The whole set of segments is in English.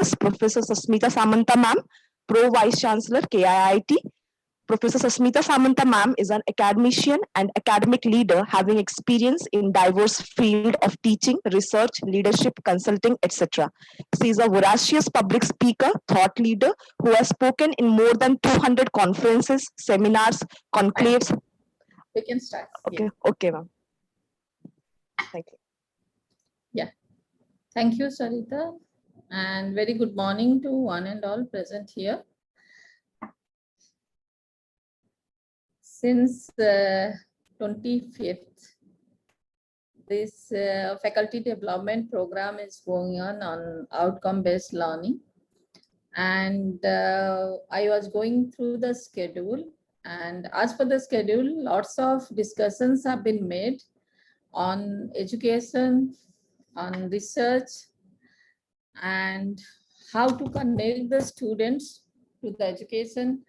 Professor Susmita Samanta ma'am, Pro Vice Chancellor, KIIT. Professor Susmita Samanta ma'am is an academician and academic leader having experience in diverse field of teaching, research, leadership, consulting, etc. She is a voracious public speaker, thought leader who has spoken in more than 200 conferences, seminars, conclaves. We can start. Okay, Yes. okay, ma'am. Thank you. Yeah. Thank you, Sarita. And very good morning to one and all present here. Since 25th, this faculty development program is going on outcome-based learning. And I was going through the schedule. And as per the schedule, lots of discussions have been made on education, on research, and how to connect the students to the education,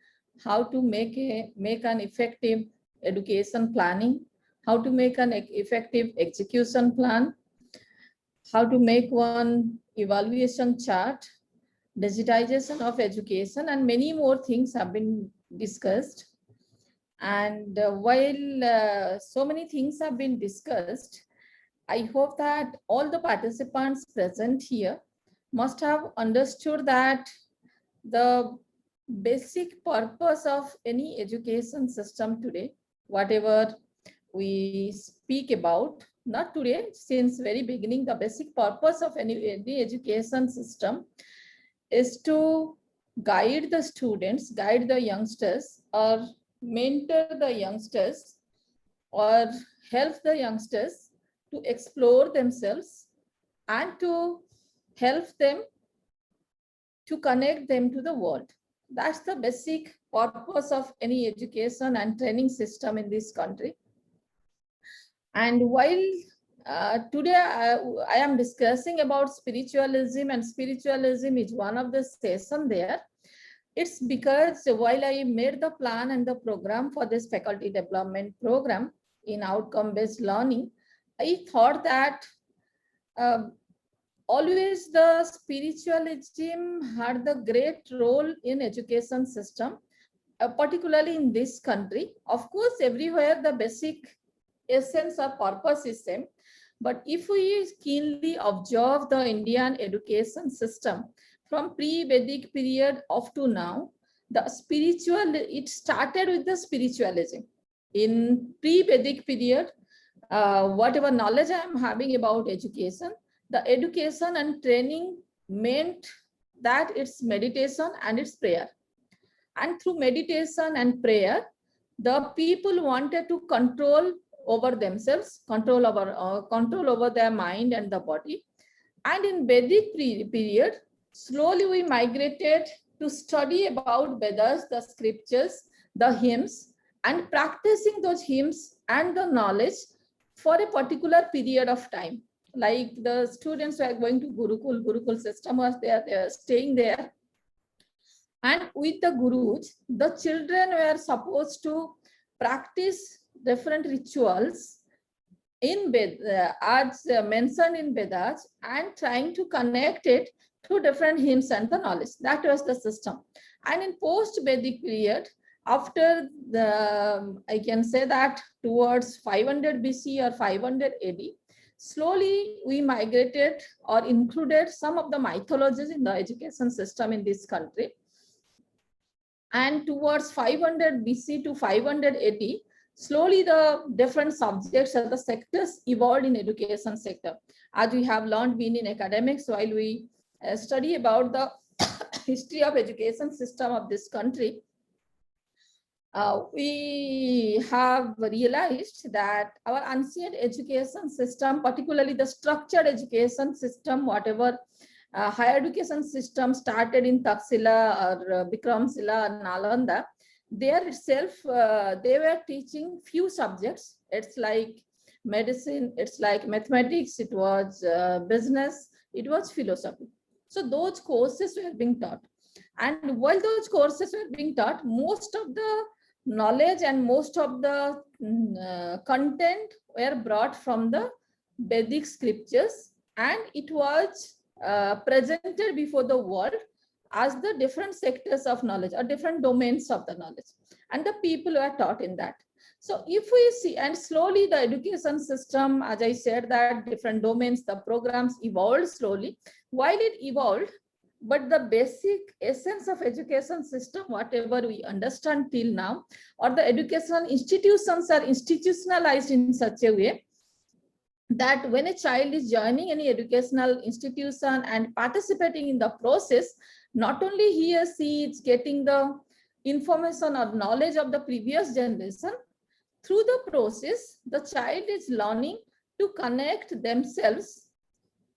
how to make an effective education planning, how to make an effective execution plan, how to make one evaluation chart, digitization of education, and many more things have been discussed. And while so many things have been discussed, I hope that all the participants present here must have understood that the basic purpose of any education system today, whatever we speak about, not today, since very beginning, the basic purpose of any education system is to guide the students, guide the youngsters, or mentor the youngsters, or help the youngsters to explore themselves and to help them to connect them to the world. That's the basic purpose of any education and training system in this country. And while today I am discussing about spiritualism, and spiritualism is one of the session there, it's because while I made the plan and the program for this faculty development program in outcome-based learning, I thought that always the spiritualism had the great role in education system, particularly in this country. Of course, everywhere the basic essence or purpose is same. But if we keenly observe the Indian education system from pre-Vedic period up to now, the spiritual, it started with the spiritualism. In pre-Vedic period, whatever knowledge I am having about education, the education and training meant that it's meditation and it's prayer. And through meditation and prayer, the people wanted to control over themselves, control over their mind and the body. And in Vedic period, slowly we migrated to study about Vedas, the scriptures, the hymns, and practicing those hymns and the knowledge for a particular period of time. Like the students were going to Gurukul system was there, they were staying there. And with the gurus, the children were supposed to practice different rituals in as mentioned in Vedas, and trying to connect it to different hymns and the knowledge. That was the system. And in post-Vedic period, after the, I can say that towards 500 BC or 500 AD, slowly we migrated or included some of the mythologies in the education system in this country. And towards 500 BC to 500 AD, slowly the different subjects or the sectors evolved in education sector. As we have learned being in academics, while we study about the history of education system of this country, we have realized that our ancient education system, particularly the structured education system, whatever higher education system started in Taxila or Bikramshila or Nalanda, there itself, they were teaching few subjects. It's like medicine, it's like mathematics, it was business, it was philosophy. So those courses were being taught. And while those courses were being taught, most of the knowledge and most of the content were brought from the Vedic scriptures, and it was presented before the world as the different sectors of knowledge or different domains of the knowledge, and the people who are taught in that. So if we see, and slowly the education system, as I said, that different domains, the programs evolved slowly. While it evolved, but the basic essence of education system, whatever we understand till now, or the educational institutions are institutionalized in such a way that when a child is joining any educational institution and participating in the process, not only he or she is getting the information or knowledge of the previous generation, through the process, the child is learning to connect themselves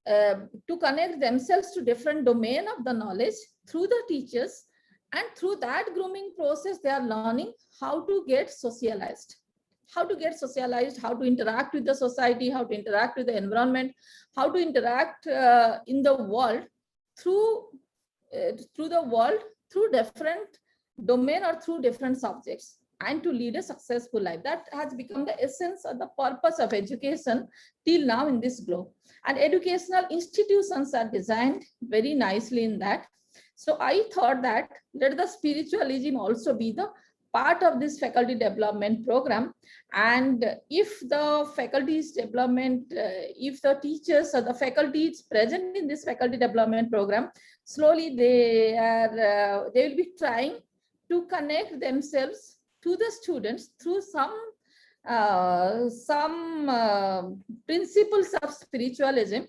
to different domain of the knowledge through the teachers, and through that grooming process, they are learning how to get socialized, how to interact with the society, how to interact with the environment, how to interact in the world through different domain or through different subjects, and to lead a successful life. That has become the essence or the purpose of education till now in this globe. And educational institutions are designed very nicely in that. So I thought that let the spiritualism also be the part of this faculty development program. And if the faculty's development, if the teachers or the faculty is present in this faculty development program, slowly they will be trying to connect themselves to the students through some principles of spiritualism.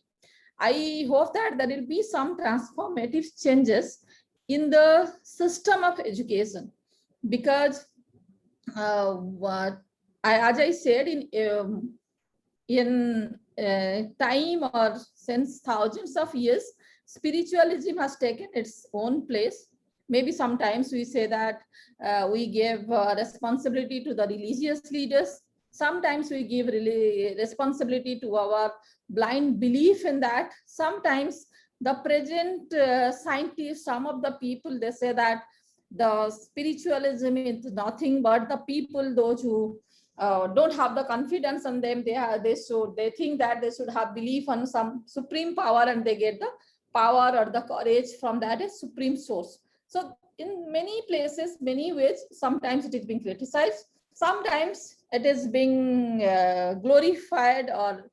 I hope that there will be some transformative changes in the system of education, because as I said, in time or since thousands of years, spiritualism has taken its own place. Maybe sometimes we say that we give responsibility to the religious leaders. Sometimes we give responsibility to our blind belief in that. Sometimes the present scientists, some of the people, they say that the spiritualism is nothing but the people, those who don't have the confidence on them, they think that they should have belief on some supreme power, and they get the power or the courage from that supreme source. So in many places, many ways, sometimes it is being criticized, sometimes it is being glorified, or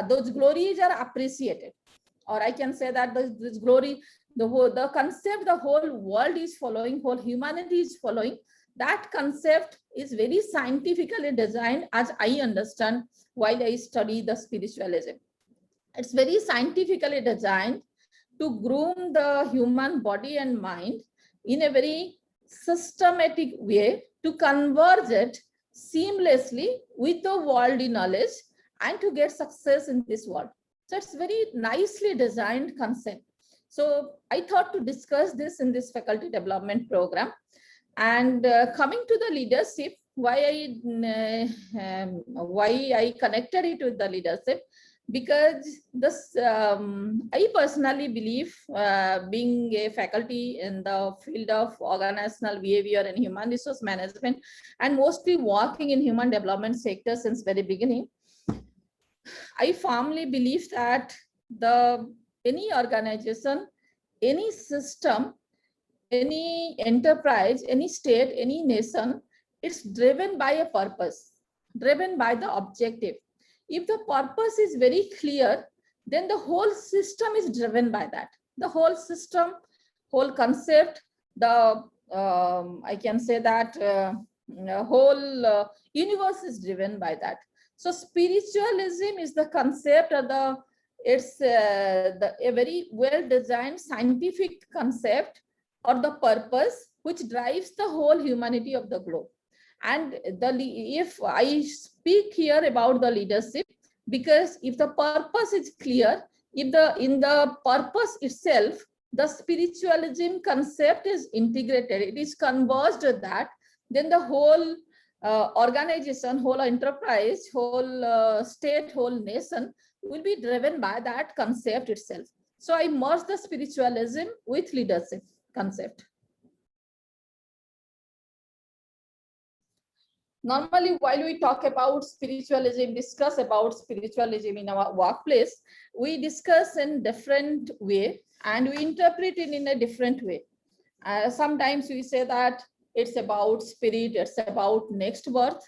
those glories are appreciated. Or I can say that this glory, the concept the whole world is following, whole humanity is following, that concept is very scientifically designed, as I understand while I study the spiritualism. It's very scientifically designed to groom the human body and mind in a very systematic way, to converge it seamlessly with the worldly knowledge and to get success in this world. So it's very nicely designed concept. So I thought to discuss this in this faculty development program. And coming to the leadership, why I connected it with the leadership, because this I personally believe, being a faculty in the field of organizational behavior and human resource management, and mostly working in human development sector since very beginning, I firmly believe that any organization, any system, any enterprise, any state, any nation, it's driven by a purpose, driven by the objective. If the purpose is very clear, then the whole system is driven by that. The whole system, whole concept, I can say that whole universe is driven by that. So spiritualism is the concept of a very well-designed scientific concept or the purpose which drives the whole humanity of the globe. And if I speak here about the leadership, because if the purpose is clear, if in the purpose itself, the spiritualism concept is integrated, it is converged with that, then the whole organization, whole enterprise, whole state, whole nation will be driven by that concept itself. So I merge the spiritualism with leadership concept. normally while we talk about spiritualism, discuss about spiritualism in our workplace, we discuss in different way and we interpret it in a different way. Sometimes we say that it's about spirit, it's about next birth.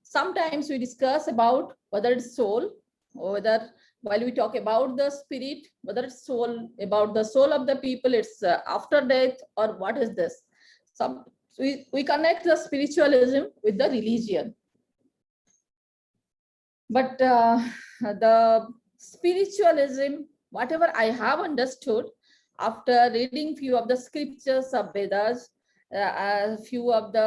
Sometimes we discuss about whether it's soul, or whether while we talk about the spirit, whether it's soul, about the soul of the people, it's after death, or what is this? Some we connect the spiritualism with the religion. But the spiritualism, whatever I have understood after reading few of the scriptures of Vedas, a few of the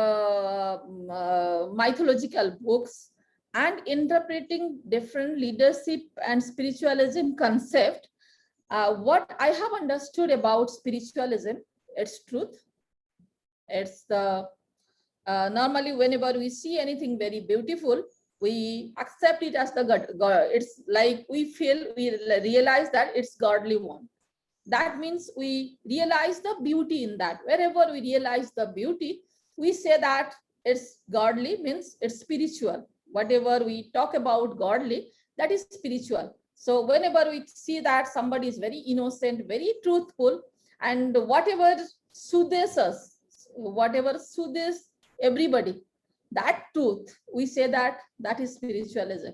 mythological books, and interpreting different leadership and spiritualism concept, what I have understood about spiritualism, it's truth. It's the normally whenever we see anything very beautiful, we accept it as the God. It's like we realize that it's godly one. That means we realize the beauty in that. Wherever we realize the beauty, we say that it's godly, means it's spiritual. Whatever we talk about godly, that is spiritual. So whenever we see that somebody is very innocent, very truthful, and whatever soothes us, whatever soothes everybody, that truth, we say that that is spiritualism.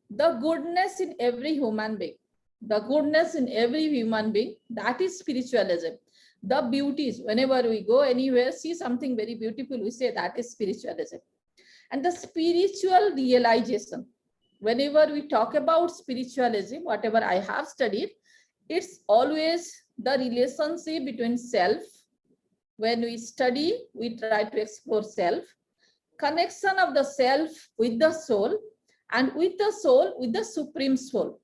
The goodness in every human being, the goodness in every human being, that is spiritualism. The beauties, whenever we go anywhere, see something very beautiful, we say that is spiritualism. And the spiritual realization, whenever we talk about spiritualism, whatever I have studied, it's always the relationship between self. When we study, we try to explore self, connection of the self with the soul, and with the soul with the supreme soul.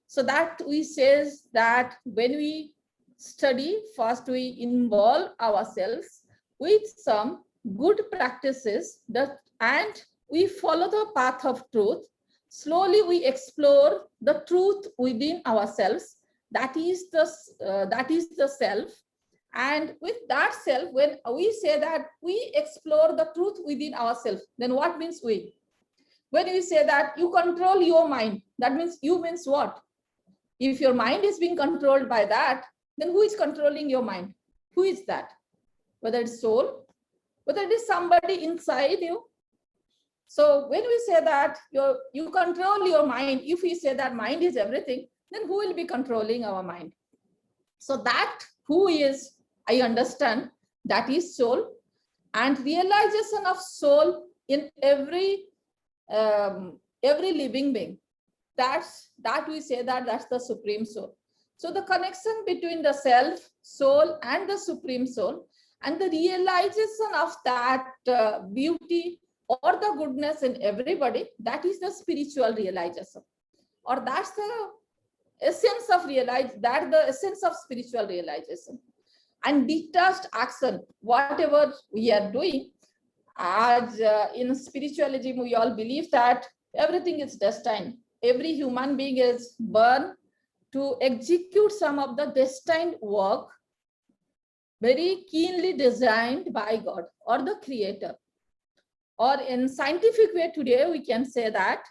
So that we says that when we study, first we involve ourselves with some good practices and we follow the path of truth. Slowly we explore the truth within ourselves. That is the self. And with that self, when we say that we explore the truth within ourselves, then what means we? When we say that you control your mind, that means you means what? If your mind is being controlled by that, then who is controlling your mind? Who is that? Whether it's soul, whether it is somebody inside you. So when we say that you control your mind, if we say that mind is everything, then who will be controlling our mind? So that who is, I understand, that is soul, and realization of soul in every living being. That we say that that's the supreme soul. So the connection between the self, soul, and the supreme soul, and the realization of that beauty or the goodness in everybody, that is the spiritual realization, or that's the essence of the essence of spiritual realization. And detached action, whatever we are doing, as in spiritualism, we all believe that everything is destined. Every human being is born to execute some of the destined work, very keenly designed by God or the creator. Or in scientific way today, we can say that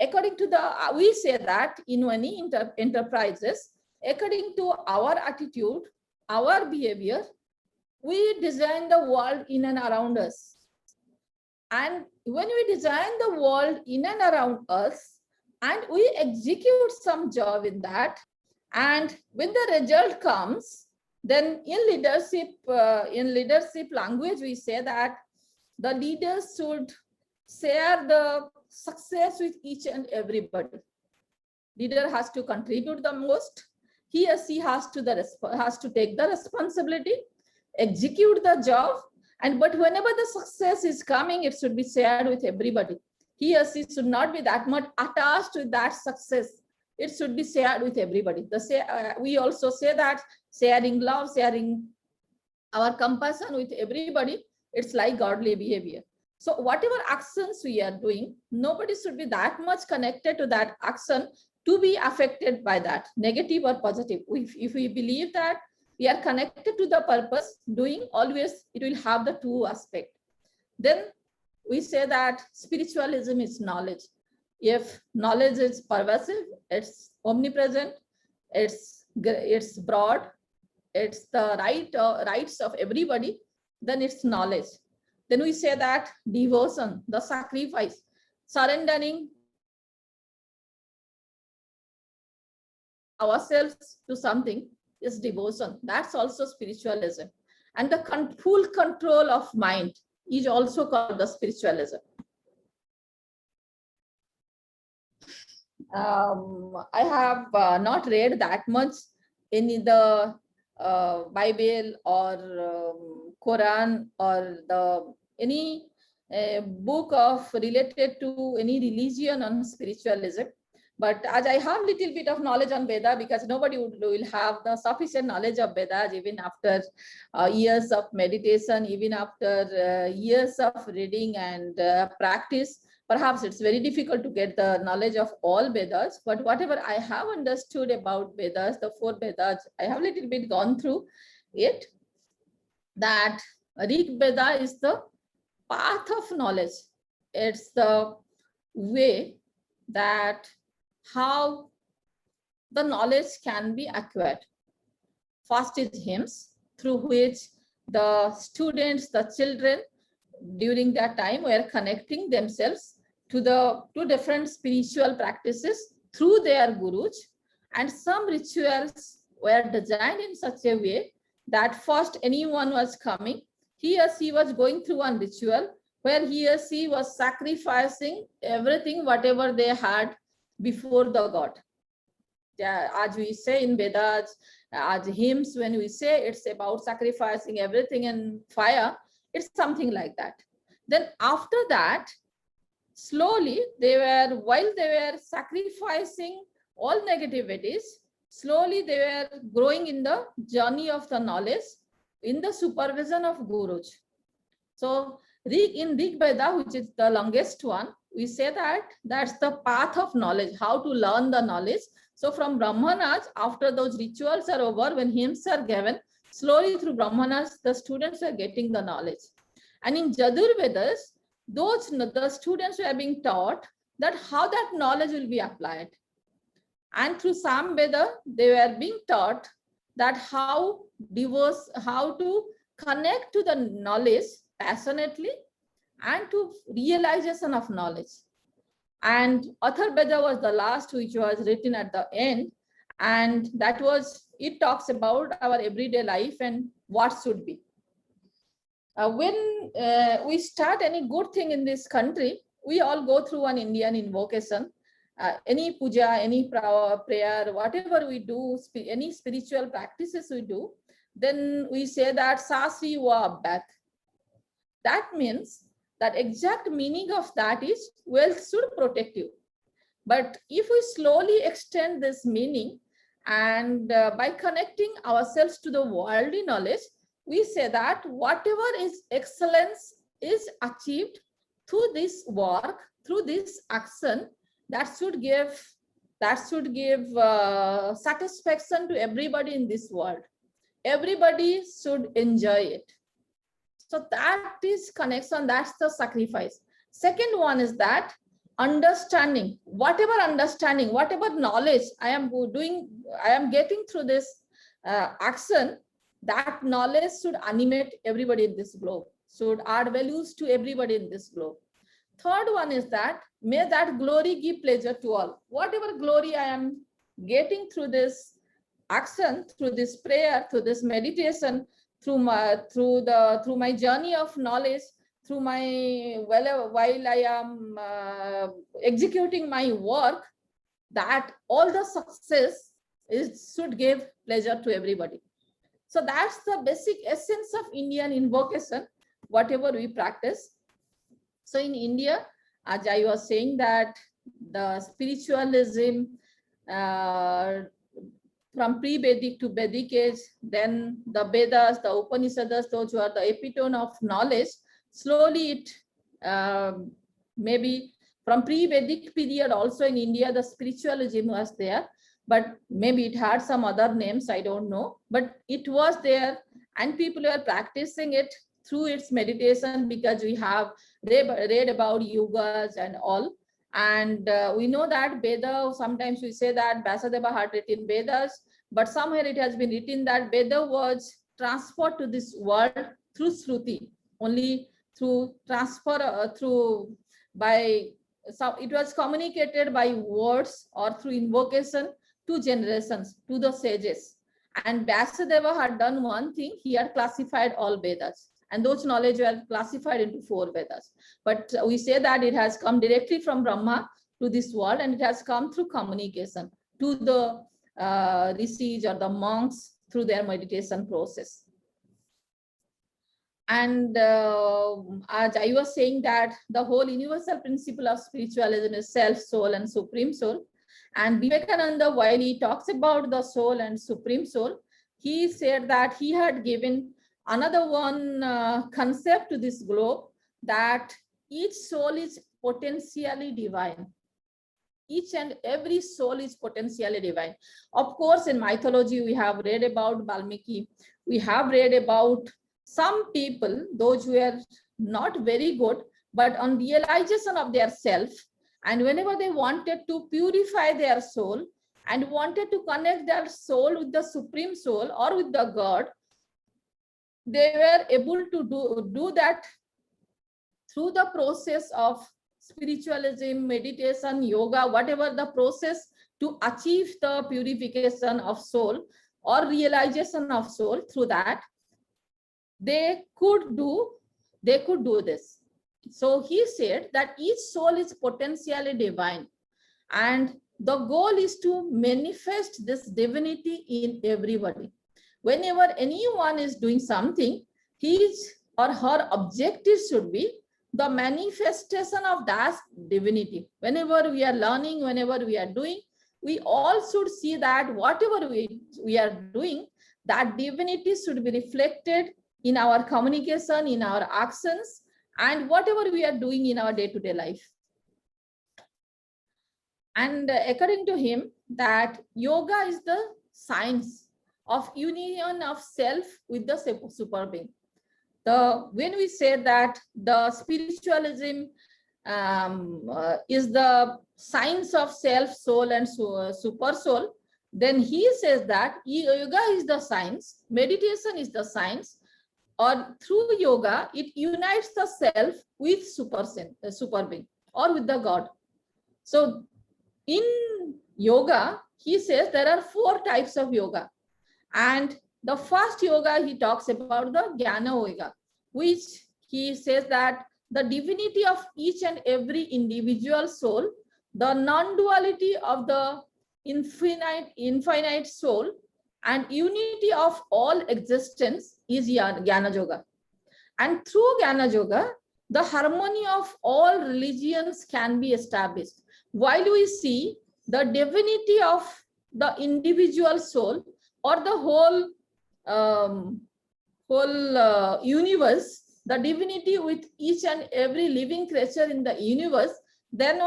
according to we say that in many enterprises, according to our attitude, our behavior, we design the world in and around us. And when we design the world in and around us, and we execute some job in that, and when the result comes, then in leadership language, we say that the leaders should share the success with each and everybody. Leader has to contribute the most. He or she has to take the responsibility, execute the job, but whenever the success is coming, it should be shared with everybody. He or she should not be that much attached with that success. It should be shared with everybody. We also say that sharing love, sharing our compassion with everybody, it's like godly behavior. So whatever actions we are doing, nobody should be that much connected to that action to be affected by that, negative or positive. If we believe that we are connected to the purpose, doing always, it will have the two aspects. Then we say that spiritualism is knowledge. If knowledge is pervasive, it's omnipresent, it's broad, it's the rights of everybody, then it's knowledge. Then we say that devotion, the sacrifice, surrendering ourselves to something is devotion. That's also spiritualism. And the full control of mind is also called the spiritualism. I have not read that much in the Bible or Quran or any book of related to any religion on spiritualism. But as I have little bit of knowledge on Veda, because nobody will have the sufficient knowledge of Vedas even after years of meditation, even after years of reading and practice. Perhaps it's very difficult to get the knowledge of all Vedas, but whatever I have understood about Vedas, the 4 Vedas, I have a little bit gone through it, that Rig Veda is the path of knowledge. It's the way that how the knowledge can be acquired. First is hymns, through which the students, the children, during that time were connecting themselves to different spiritual practices through their gurus, and some rituals were designed in such a way that first anyone was coming, he or she was going through one ritual where he or she was sacrificing everything, whatever they had before the god. Yeah, as we say in Vedas, as hymns, when we say it's about sacrificing everything in fire, it's something like that. Then after that, slowly while they were sacrificing all negativities, slowly they were growing in the journey of the knowledge in the supervision of gurus. So in Rig Veda, which is the longest one, we say that that's the path of knowledge, how to learn the knowledge. So from Brahmanas, after those rituals are over, when hymns are given, slowly through Brahmanas, the students are getting the knowledge. And in Jadur Vedas, the students were being taught that how that knowledge will be applied. And through Sam Veda, they were being taught that how to connect to the knowledge passionately and to realization of knowledge. And Atharva Veda was the last, which was written at the end, and it talks about our everyday life and what should be. When we start any good thing in this country, we all go through an Indian invocation. Any puja, any prayer, whatever we do, any spiritual practices we do, then we say that Sasri wa Abhat. That means that exact meaning of that is wealth should protect you. But if we slowly extend this meaning, and by connecting ourselves to the worldly knowledge, we say that whatever is excellence is achieved through this work, through this action, that should give satisfaction to everybody in this world. Everybody should enjoy it. So that is connection, that's the sacrifice. Second one is that understanding, whatever knowledge I am getting through this action, that knowledge should animate everybody in this globe, should add values to everybody in this globe. Third one is that may that glory give pleasure to all. Whatever glory I am getting through this action, through this prayer, through this meditation, through my journey of knowledge, through while I am executing my work, that all the success should give pleasure to everybody. So that's the basic essence of Indian invocation, whatever we practice. So in India, as I was saying, that the spiritualism from pre-Vedic to Vedic age, then the Vedas, the Upanishads, those who are the epitome of knowledge, slowly it maybe from pre-Vedic period also in India, the spiritualism was there, but maybe it had some other names, I don't know, but it was there and people were practicing it through its meditation, because we have read about yogas and all. And we know that Veda, sometimes we say that Vyasadeva had written Vedas, but somewhere it has been written that Veda was transferred to this world through Shruti, only through transfer, so it was communicated by words or through invocation to generations, to the sages. And Vyasadeva had done one thing, he had classified all Vedas, and those knowledge were classified into 4 Vedas. But we say that it has come directly from Brahma to this world, and it has come through communication to the rishis or the monks through their meditation process. And as I was saying that the whole universal principle of spiritualism is self, soul, and supreme soul. And Vivekananda, while he talks about the soul and supreme soul, he said that he had given another one concept to this globe, that each soul is potentially divine. Each and every soul is potentially divine. Of course, in mythology, we have read about Valmiki. We have read about some people, those who are not very good, but on realization of their self, and whenever they wanted to purify their soul and wanted to connect their soul with the supreme soul or with the God, they were able to do that through the process of spiritualism, meditation, yoga, whatever the process to achieve the purification of soul or realization of soul. Through that, they could do this. So he said that each soul is potentially divine, and the goal is to manifest this divinity in everybody. Whenever anyone is doing something, his or her objective should be the manifestation of that divinity. Whenever we are learning, whenever we are doing, we all should see that whatever we are doing, that divinity should be reflected in our communication, in our actions, and whatever we are doing in our day-to-day life. And according to him, that yoga is the science of union of self with the super being. When we say that the spiritualism is the science of self, soul, and super soul, then he says that yoga is the science, meditation is the science, or through yoga, it unites the self with super being or with the God. So in yoga, he says there are 4 types of yoga. And the first yoga, he talks about the Jnana Yoga, which he says that the divinity of each and every individual soul, the non-duality of the infinite soul, and unity of all existence is Jnana Yoga. And through Jnana Yoga, the harmony of all religions can be established. While we see the divinity of the individual soul or the whole universe, the divinity with each and every living creature in the universe, then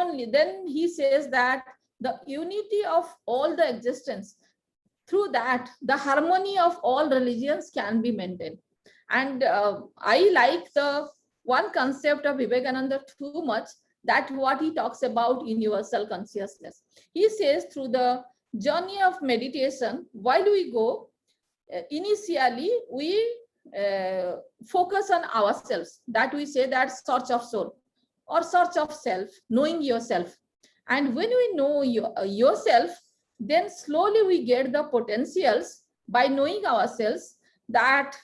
he says that the unity of all the existence, through that the harmony of all religions can be maintained. And I like the one concept of Vivekananda too much, that what he talks about universal consciousness. He says through the journey of meditation, while we go, initially we focus on ourselves, that we say that search of soul or search of self, knowing yourself. And when we know yourself, then slowly we get the potentials by knowing ourselves, that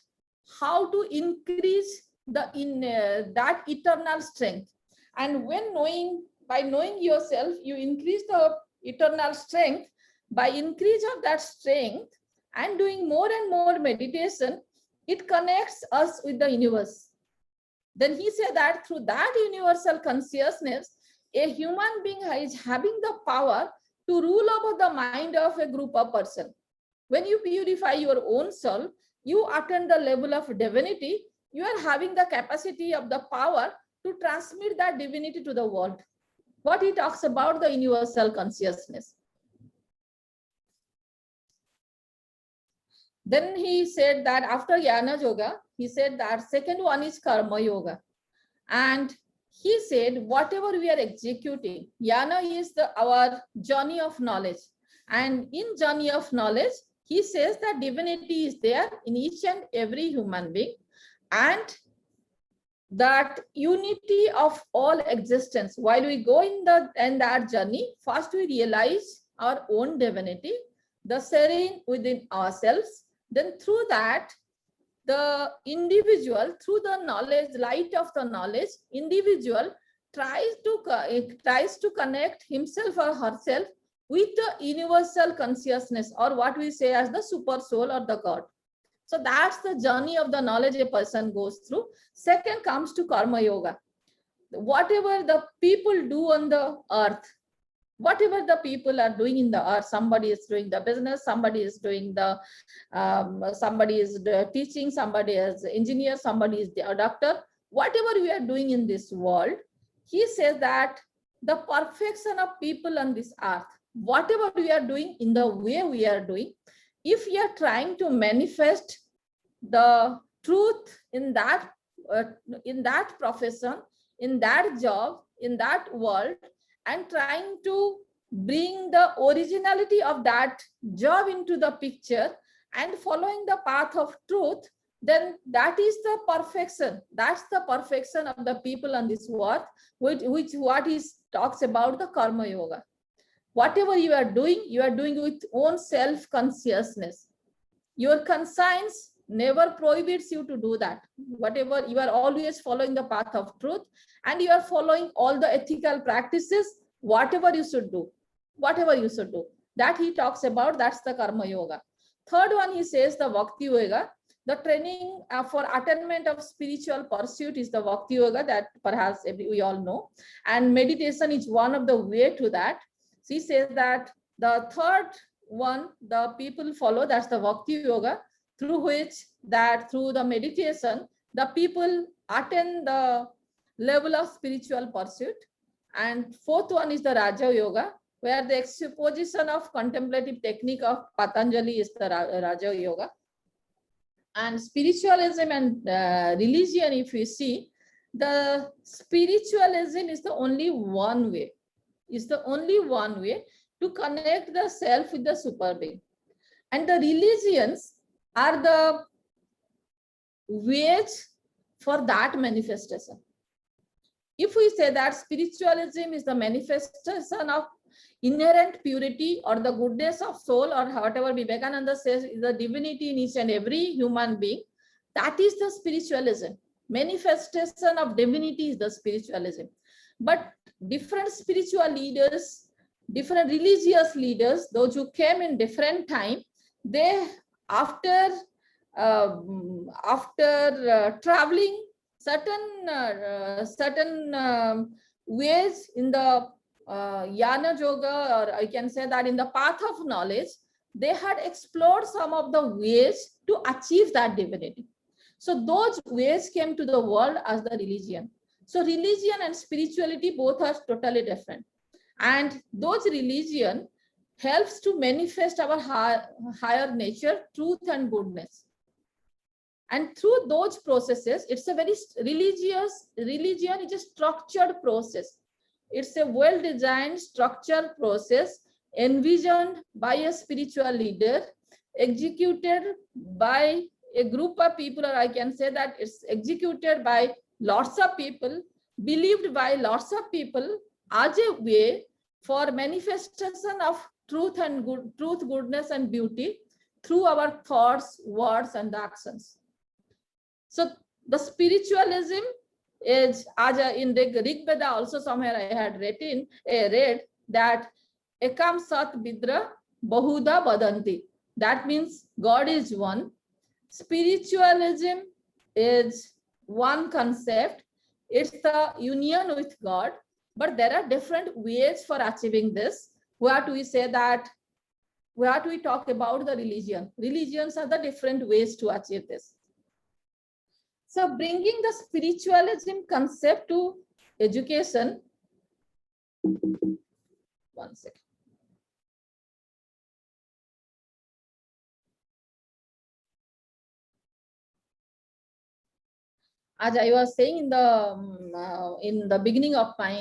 how to increase that eternal strength. And by knowing yourself, you increase the eternal strength. By increase of that strength and doing more and more meditation, it connects us with the universe. Then he said that through that universal consciousness, a human being is having the power to rule over the mind of a group of person. When you purify your own soul, you attain the level of divinity, you are having the capacity of the power to transmit that divinity to the world. What he talks about the universal consciousness. Then he said that after Jnana Yoga, he said that second one is Karma Yoga. And he said, whatever we are executing, Jnana is our journey of knowledge. And in journey of knowledge, he says that divinity is there in each and every human being. And that unity of all existence, while we go in that journey, first we realize our own divinity, the serene within ourselves. Then through that, the individual, through the knowledge, light of the knowledge, individual tries to connect himself or herself with the universal consciousness, or what we say as the super soul or the God. So that's the journey of the knowledge a person goes through. Second comes to Karma Yoga. Whatever the people do on the earth, whatever the people are doing in the earth, somebody is doing the business, somebody is doing the, somebody is teaching, somebody is engineer, somebody is the doctor, whatever we are doing in this world, he says that the perfection of people on this earth, whatever we are doing in the way we are doing, if we are trying to manifest the truth in that profession, in that job, in that world, and trying to bring the originality of that job into the picture and following the path of truth, then that is the perfection. That's the perfection of the people on this world, which what he talks about the Karma Yoga. Whatever you are doing with own self-consciousness. Your conscience never prohibits you to do that. Whatever, you are always following the path of truth, and you are following all the ethical practices, whatever you should do, that he talks about, that's the Karma Yoga. Third one, he says the Bhakti Yoga. The training for attainment of spiritual pursuit is the Bhakti Yoga, that perhaps we all know, and meditation is one of the way to that. He says that the third one the people follow, that's the Bhakti Yoga, through which that through the meditation, the people attain the level of spiritual pursuit. And fourth one is the Raja Yoga, where the exposition of contemplative technique of Patanjali is the Raja Yoga. And spiritualism and religion, if we see, the spiritualism is the only one way, to connect the self with the super being. And the religions are the ways for that manifestation. If we say that spiritualism is the manifestation of inherent purity or the goodness of soul, or whatever Vivekananda says is the divinity in each and every human being, that is the spiritualism. Manifestation of divinity is the spiritualism. But different spiritual leaders, different religious leaders, those who came in different time, they after traveling certain ways in the Jnana Yoga, or I can say that in the path of knowledge, they had explored some of the ways to achieve that divinity. So those ways came to the world as the religion. So religion and spirituality both are totally different. And those religion helps to manifest our higher nature, truth and goodness. And through those processes, it's a very religion is a structured process. It's a well-designed, structured process envisioned by a spiritual leader, executed by a group of people, or I can say that it's executed by lots of people, believed by lots of people as a way for manifestation of truth and truth, goodness and beauty through our thoughts, words and actions. So the spiritualism is, as in Rig Veda also somewhere I had read that Ekam Sat Vidra Bahuda Badanti. That means God is one. Spiritualism is one concept. It's the union with God, but there are different ways for achieving this. Where do we say that? Where do we talk about the religion? Religions are the different ways to achieve this. So bringing the spiritualism concept to education. One second. as I was saying in the beginning of my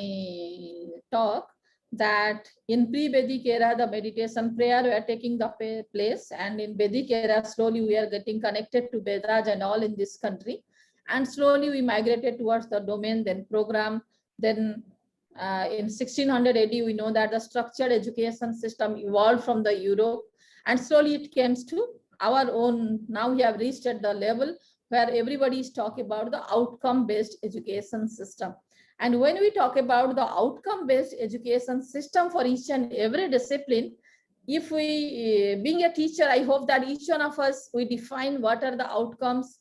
talk, that in pre-Vedic era, the meditation prayer were taking the place, and in Vedic era, slowly we are getting connected to Vedas and all in this country, and slowly we migrated towards the domain, then program, then in 1600 AD, we know that the structured education system evolved from the Europe, and slowly it came to our own. Now we have reached at the level where everybody is talking about the outcome-based education system. And when we talk about the outcome-based education system for each and every discipline, if we, being a teacher, I hope that each one of us, we define what are the outcomes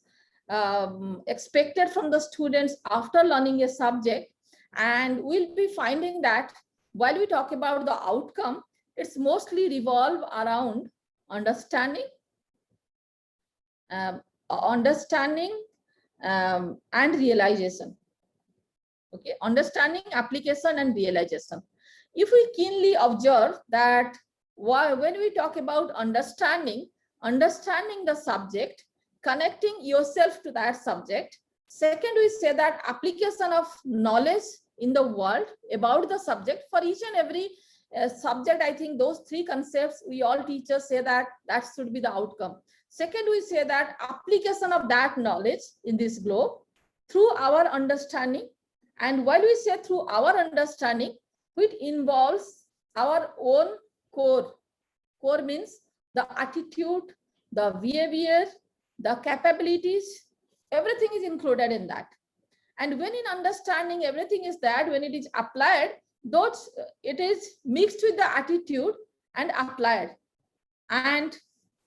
expected from the students after learning a subject. And we'll be finding that while we talk about the outcome, it's mostly revolve around understanding, and realization. Okay, understanding, application, and realization. If we keenly observe that when we talk about understanding the subject, connecting yourself to that subject. Second, we say that application of knowledge in the world about the subject. For each and every subject, I think those three concepts, we all teachers say that should be the outcome. Second, we say that application of that knowledge in this globe through our understanding. And while we say through our understanding, it involves our own core. Core means the attitude, the behavior, the capabilities, everything is included in that. And when in understanding everything is that, when it is applied, those it is mixed with the attitude and applied. And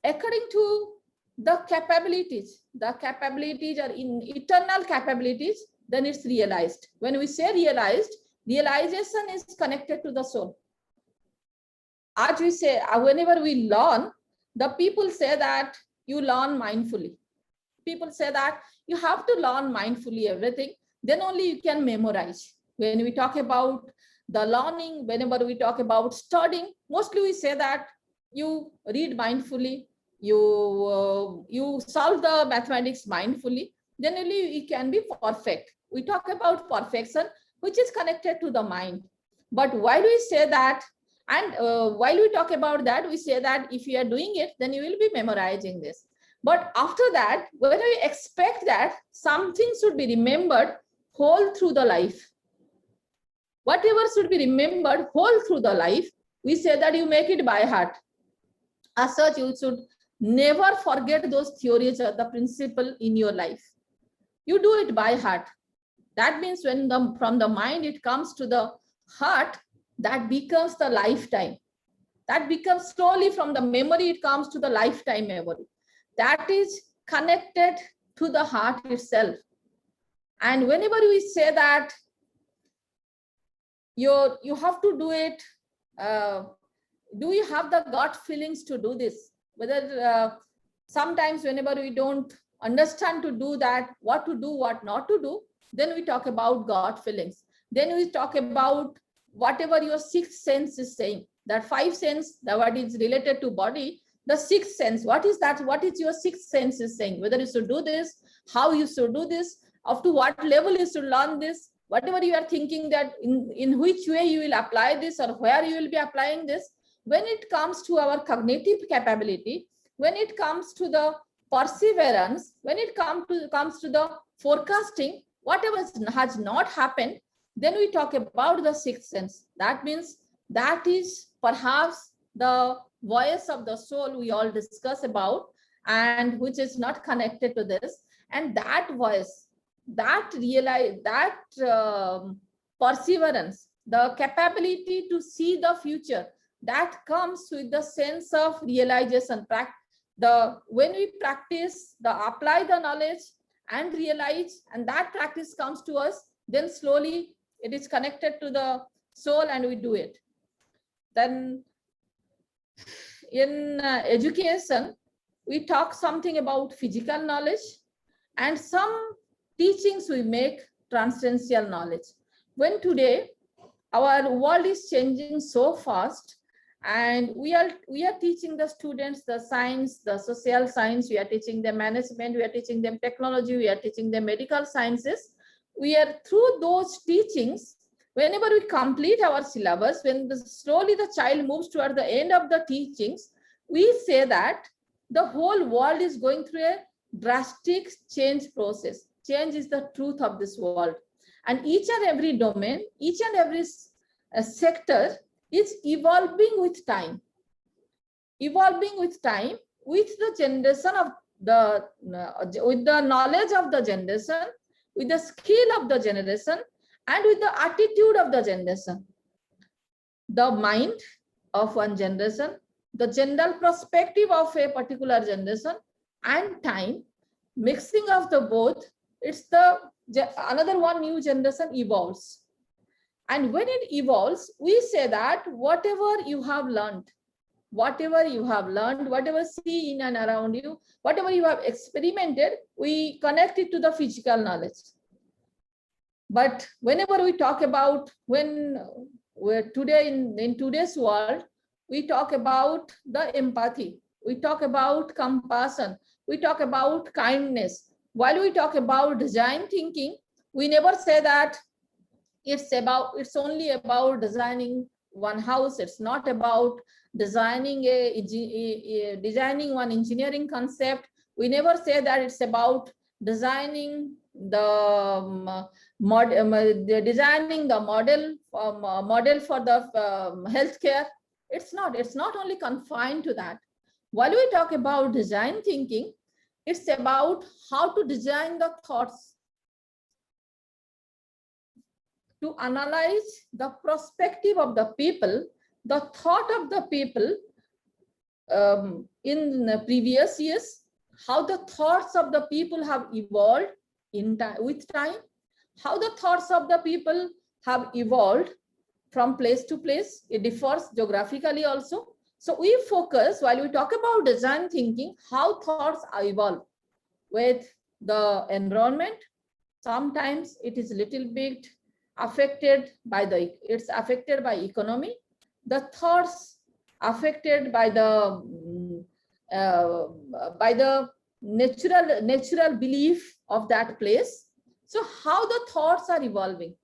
according to the capabilities are in eternal capabilities, then it's realized. When we say realized, realization is connected to the soul. As we say, whenever we learn, the people say that you learn mindfully. People say that you have to learn mindfully everything, then only you can memorize. When we talk about the learning, whenever we talk about studying, mostly we say that you read mindfully, you solve the mathematics mindfully, then only you can be perfect. We talk about perfection, which is connected to the mind. But while we say that, and while we talk about that, we say that if you are doing it, then you will be memorizing this. But after that, when we expect that something should be remembered whole through the life, whatever should be remembered whole through the life, we say that you make it by heart. As such, you should never forget those theories or the principle in your life. You do it by heart. That means when from the mind it comes to the heart, that becomes the lifetime. That becomes slowly from the memory, it comes to the lifetime memory. That is connected to the heart itself. And whenever we say that you have to do it, do you have the gut feelings to do this? Whether sometimes whenever we don't understand to do that, what to do, what not to do, then we talk about gut feelings. Then we talk about whatever your sixth sense is saying. That five sense, what is related to body, the sixth sense, what is that? What is your sixth sense is saying? Whether you should do this, how you should do this, up to what level you should learn this, whatever you are thinking that in which way you will apply this or where you will be applying this. When it comes to our cognitive capability, when it comes to the perseverance, when it comes to the forecasting, whatever has not happened, then we talk about the sixth sense. That means that is perhaps the voice of the soul we all discuss about, and which is not connected to this. And that voice, that perseverance, the capability to see the future, that comes with the sense of realization. When we practice, apply the knowledge and realize, and that practice comes to us, then slowly it is connected to the soul and we do it. Then in education, we talk something about physical knowledge, and some teachings we make transcendental knowledge. When today our world is changing so fast, And we are teaching the students the science, the social science, we are teaching them management, we are teaching them technology, we are teaching them medical sciences. We are through those teachings, whenever we complete our syllabus, when slowly the child moves toward the end of the teachings, we say that the whole world is going through a drastic change process. Change is the truth of this world. And each and every domain, each and every sector is evolving with time. Evolving with time, with the generation of the, with the knowledge of the generation, with the skill of the generation, and with the attitude of the generation. The mind of one generation, the general perspective of a particular generation, and time, mixing of the both, it's the another one new generation evolves. And when it evolves, we say that whatever you have learned, whatever see in and around you, whatever you have experimented, we connect it to the physical knowledge. But whenever we talk about, when we're today in today's world, we talk about the empathy, we talk about compassion, we talk about kindness. While we talk about design thinking, we never say that it's only about designing one house. It's not about designing designing one engineering concept. We never say that it's about designing the designing the model for the healthcare. It's not only confined to that. While we talk about design thinking, it's about how to design the thoughts, to analyze the perspective of the people, the thought of the people in the previous years, how the thoughts of the people have evolved with time, how the thoughts of the people have evolved from place to place. It differs geographically also. So we focus, while we talk about design thinking, how thoughts are evolved with the environment. Sometimes it is a little bit affected by it's affected by economy, the thoughts affected by the natural belief of that place. So how the thoughts are evolving,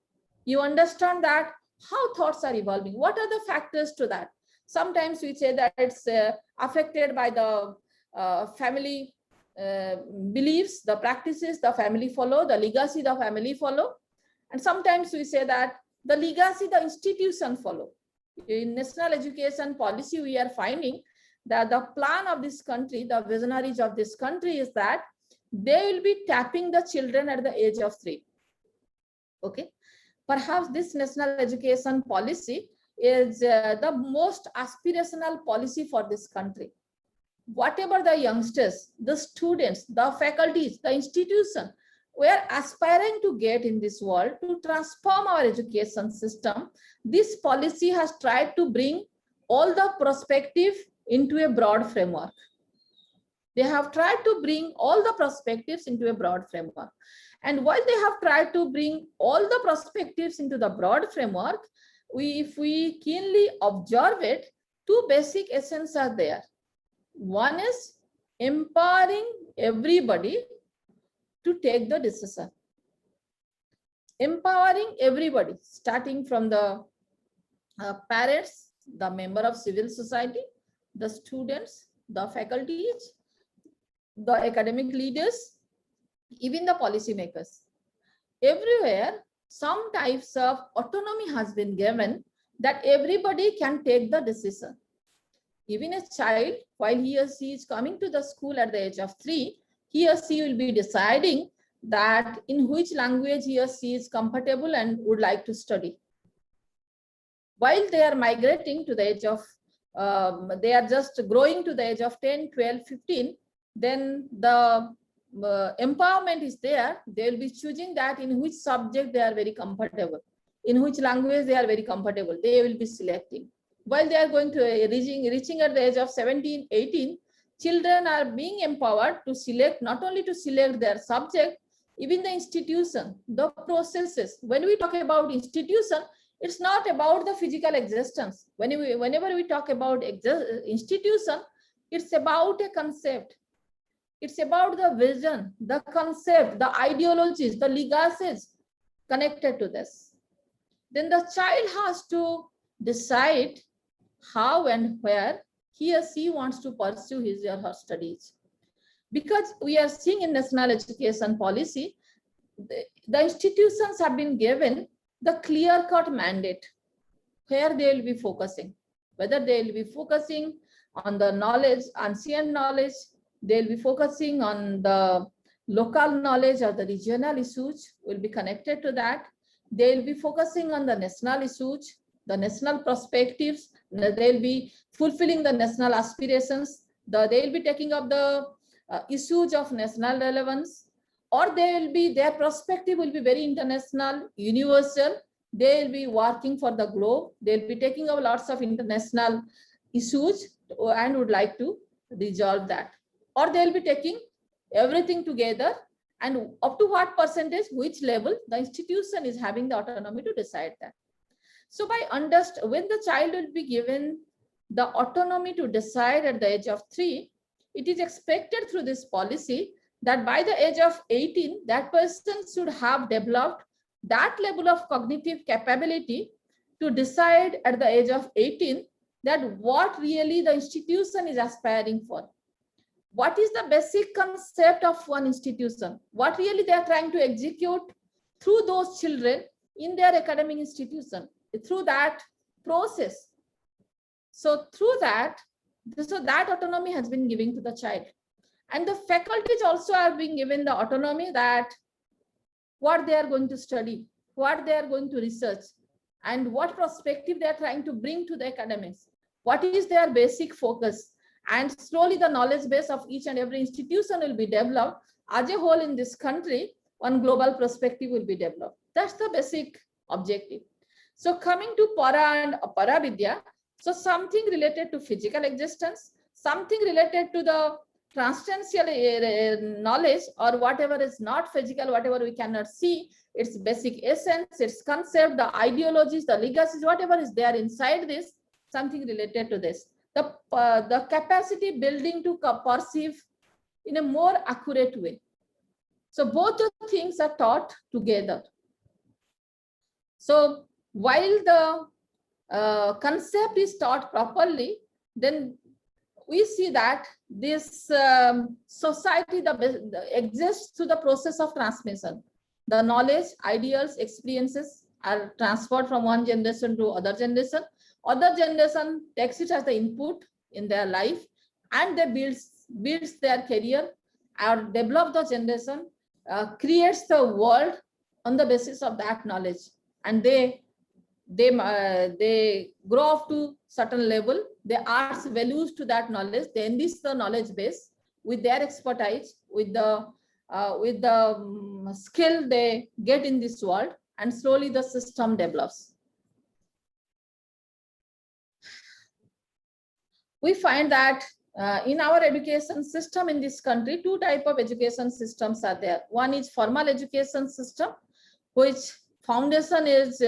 you understand that how thoughts are evolving, what are the factors to that. Sometimes we say that it's affected by the family beliefs, the practices the family follow, the legacy the family follow. And sometimes we say that the legacy the institution follow. In national education policy, we are finding that the plan of this country, the visionaries of this country, is that they will be tapping the children at the age of 3. Okay, perhaps this national education policy is the most aspirational policy for this country. Whatever the youngsters, the students, the faculties, the institution, we are aspiring to get in this world to transform our education system. This policy has tried to bring all the perspective into a broad framework. They have tried to bring all the perspectives into a broad framework. And while they have tried to bring all the perspectives into the broad framework, if we keenly observe it, 2 basic essence are there. One is empowering everybody to take the decision. Empowering everybody, starting from the parents, the member of civil society, the students, the faculties, the academic leaders, even the policymakers. Everywhere, some types of autonomy has been given that everybody can take the decision. Even a child, while he or she is coming to the school at the age of 3, he or she will be deciding that in which language he or she is comfortable and would like to study. While they are migrating to the age of, they are just growing to the age of 10, 12, 15, then the empowerment is there. They will be choosing that in which subject they are very comfortable, in which language they are very comfortable, they will be selecting. While they are going to reaching at the age of 17, 18, children are being empowered to select, not only to select their subject, even the institution, the processes. When we talk about institution, It's not about the physical existence. Whenever we talk about institution, it's about a concept. It's about the vision, the concept, the ideologies, the legacies connected to this. Then the child has to decide how and where he or she wants to pursue his or her studies. Because we are seeing in national education policy, the institutions have been given the clear-cut mandate where they will be focusing, whether they will be focusing on the knowledge, ancient knowledge, they will be focusing on the local knowledge or the regional issues will be connected to that. They will be focusing on the national issues, the national perspectives, they will be fulfilling the national aspirations, they will be taking up the issues of national relevance, or their perspective will be very international, universal. They will be working for the globe. They'll be taking up lots of international issues and would like to resolve that. Or they'll be taking everything together, and up to what percentage, which level, the institution is having the autonomy to decide that. So when the child will be given the autonomy to decide at the age of 3, it is expected through this policy that by the age of 18, that person should have developed that level of cognitive capability to decide at the age of 18 that what really the institution is aspiring for. What is the basic concept of one institution? What really they are trying to execute through those children in their academic institution, through that process. So through that, that autonomy has been given to the child. And the faculties also are being given the autonomy that what they are going to study, what they are going to research, and what perspective they are trying to bring to the academics. What is their basic focus? And slowly the knowledge base of each and every institution will be developed. As a whole in this country, one global perspective will be developed. That's the basic objective. So coming to Para and Paravidya, so something related to physical existence, something related to the transcendental knowledge, or whatever is not physical, whatever we cannot see, its basic essence, its concept, the ideologies, the legacies, whatever is there inside this, something related to this. The capacity building to perceive in a more accurate way. So both the things are taught together. So while the concept is taught properly, then we see that this society exists through the process of transmission. The knowledge, ideals, experiences are transferred from one generation to other generation. Other generation takes it as the input in their life, and they builds their career or develop the generation, creates the world on the basis of that knowledge, and they grow up to certain level. They add values to that knowledge. They enrich the knowledge base with their expertise, with the skill they get in this world, and slowly the system develops. We find that in our education system in this country, 2 types of education systems are there. One is formal education system, which foundation is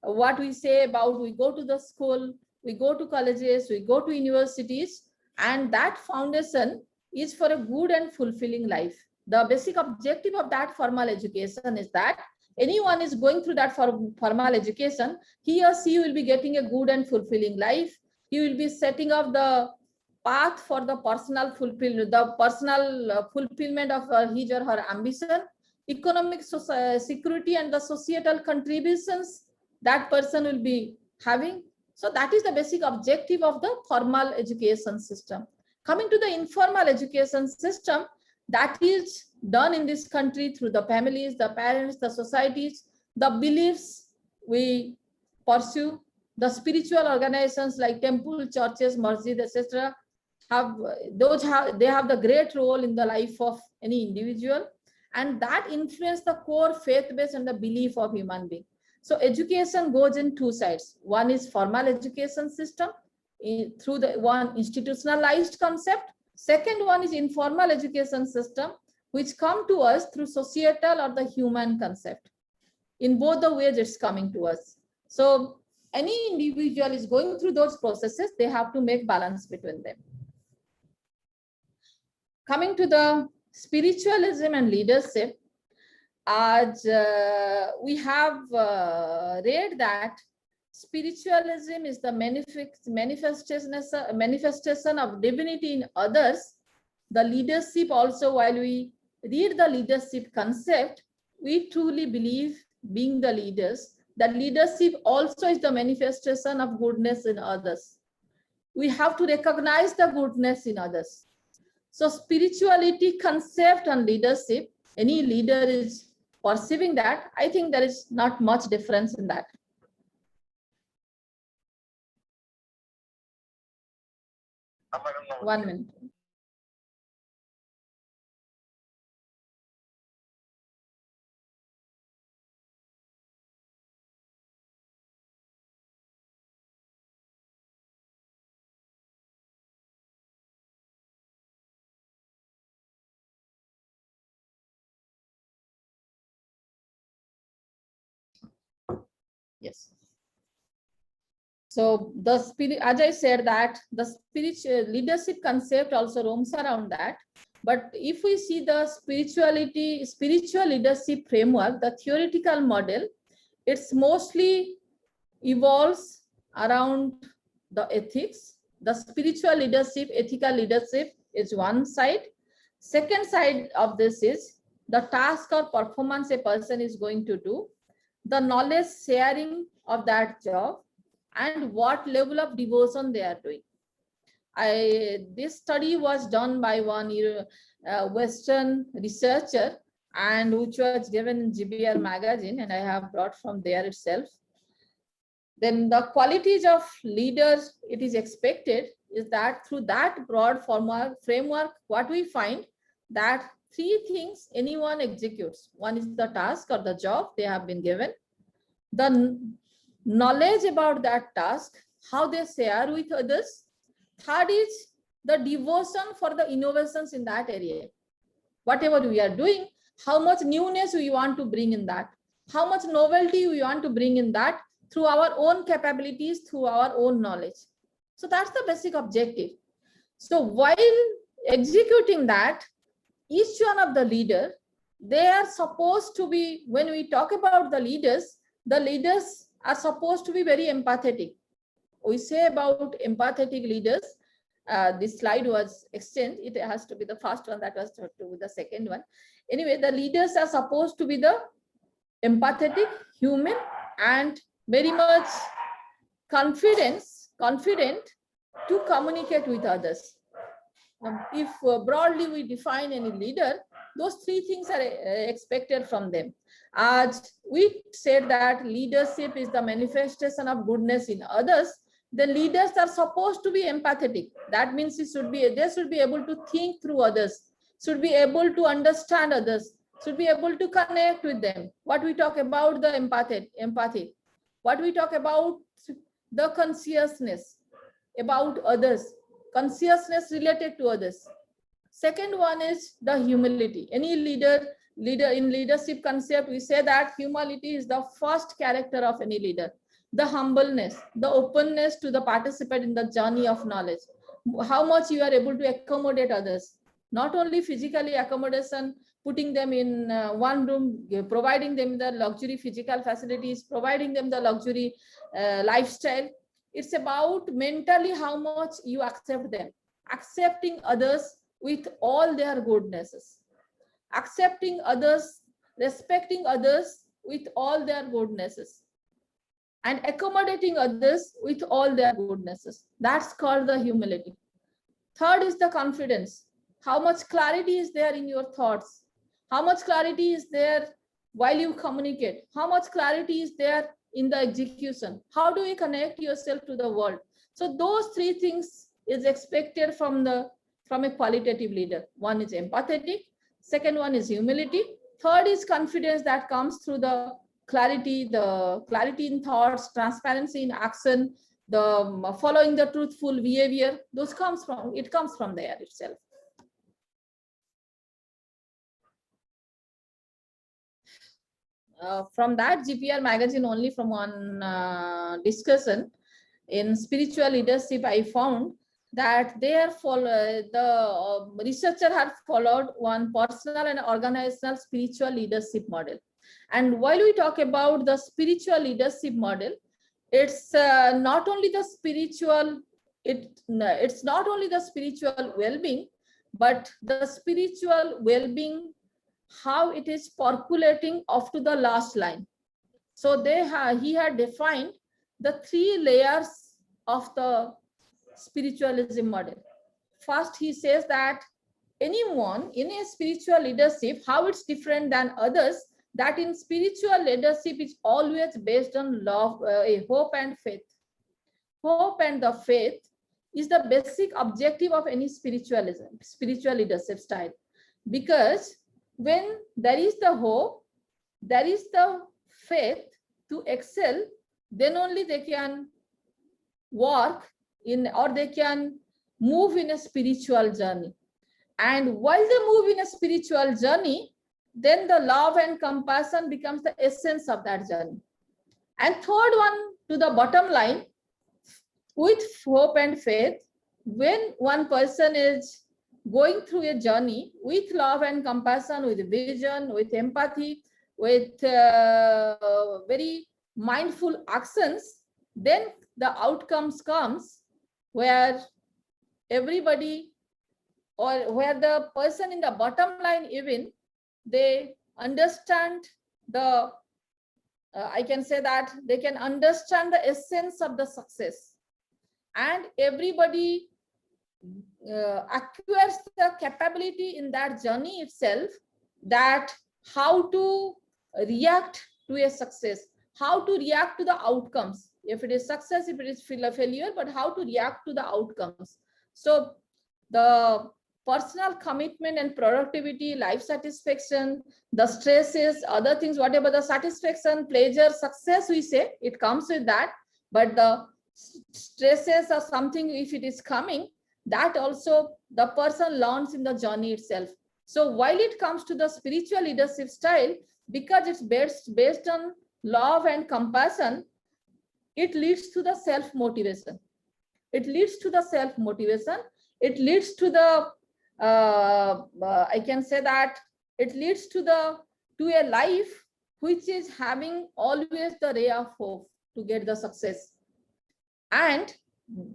what we say about we go to the school, we go to colleges, we go to universities, and that foundation is for a good and fulfilling life. The basic objective of that formal education is that anyone is going through that formal education, he or she will be getting a good and fulfilling life. He will be setting up the path for the personal fulfillment, of his or her ambition, economic security, and the societal contributions that person will be having. So that is the basic objective of the formal education system. Coming to the informal education system, that is done in this country through the families, the parents, the societies, the beliefs we pursue. The spiritual organizations like temple, churches, masjid, etc. They have the great role in the life of any individual, and that influence the core faith base and the belief of human being. So education goes in 2 sides. One is formal education system through the one institutionalized concept. Second one is informal education system, which come to us through societal or the human concept. In both the ways it's coming to us. So any individual is going through those processes, they have to make balance between them. Coming to the spiritualism and leadership, as we have read that spiritualism is the manifestation of divinity in others. The leadership also, while we read the leadership concept, we truly believe, being the leaders, that leadership also is the manifestation of goodness in others. We have to recognize the goodness in others. So spirituality concept and leadership, any leader is perceiving that. I think there is not much difference in that. One minute. Yes. So the spirit, as I said, that the spiritual leadership concept also roams around that. But if we see the spiritual leadership framework, the theoretical model, it's mostly evolves around the ethics. The spiritual leadership, ethical leadership is one side. Second side of this is the task or performance a person is going to do, the knowledge sharing of that job, and what level of devotion they are doing. This study was done by one Western researcher, and which was given in GBR magazine, and I have brought from there itself. Then the qualities of leaders, it is expected, is that through that broad framework, what we find that three things anyone executes. One is the task or the job they have been given, the knowledge about that task, how they share with others. Third is the devotion for the innovations in that area. Whatever we are doing, how much newness we want to bring in that, how much novelty we want to bring in that through our own capabilities, through our own knowledge. So that's the basic objective. So while executing that, each one of the leader, they are supposed to be, when we talk about the leaders are supposed to be very empathetic. We say about empathetic leaders, this slide was exchanged. It has to be the first one, that was to be the second one. Anyway, the leaders are supposed to be the empathetic, human, and very much confident to communicate with others. If broadly we define any leader, those three things are expected from them. As we said that leadership is the manifestation of goodness in others, the leaders are supposed to be empathetic. That means they should be able to think through others, should be able to understand others, should be able to connect with them. What we talk about the empathy, what we talk about the consciousness about others, consciousness related to others. Second one is the humility. Any leader in leadership concept, we say that humility is the first character of any leader. The humbleness, the openness to the participant in the journey of knowledge. How much you are able to accommodate others, not only physically accommodation, putting them in one room, providing them the luxury physical facilities, providing them the luxury lifestyle. It's about mentally how much you accept them, accepting others with all their goodnesses, accepting others, respecting others with all their goodnesses, and accommodating others with all their goodnesses. That's called the humility. Third is the confidence. How much clarity is there in your thoughts? How much clarity is there while you communicate? How much clarity is there in the execution? How do you connect yourself to the world? So those three things is expected from a qualitative leader. One is empathetic, second one is humility, third is confidence that comes through the clarity in thoughts, transparency in action, the following the truthful behavior. Those comes from there itself. from that GPR magazine, only from one discussion in spiritual leadership, I found that they are the researcher had followed one personal and organizational spiritual leadership model. And while we talk about the spiritual leadership model, it's not only the spiritual, it's not only the spiritual well-being, but the spiritual well-being, how it is percolating up to the last line. So he had defined the 3 layers of the spiritualism model. First, he says that anyone in a spiritual leadership, how it's different than others, that in spiritual leadership is always based on love, hope and faith. Hope and the faith is the basic objective of any spiritual leadership style. Because when there is the hope, there is the faith to excel, then only they can work in, or they can move in a spiritual journey. And while they move in a spiritual journey, then the love and compassion becomes the essence of that journey. And third one, to the bottom line, with hope and faith, when one person is going through a journey with love and compassion, with vision, with empathy, with very mindful actions, then the outcomes comes where everybody, or where the person in the bottom line, even they understand the, I can say that they can understand the essence of the success, and everybody acquires the capability in that journey itself, that how to react to a success, how to react to the outcomes, if it is success, if it is failure, but how to react to the outcomes. So the personal commitment and productivity, life satisfaction, the stresses, other things, whatever the satisfaction, pleasure, success we say, it comes with that. But the stresses are something, if it is coming, that also the person learns in the journey itself. So while it comes to the spiritual leadership style, because it's based on love and compassion, it leads to the self-motivation. It leads to the self-motivation. It leads to the, I can say that it leads to a life which is having always the ray of hope to get the success. And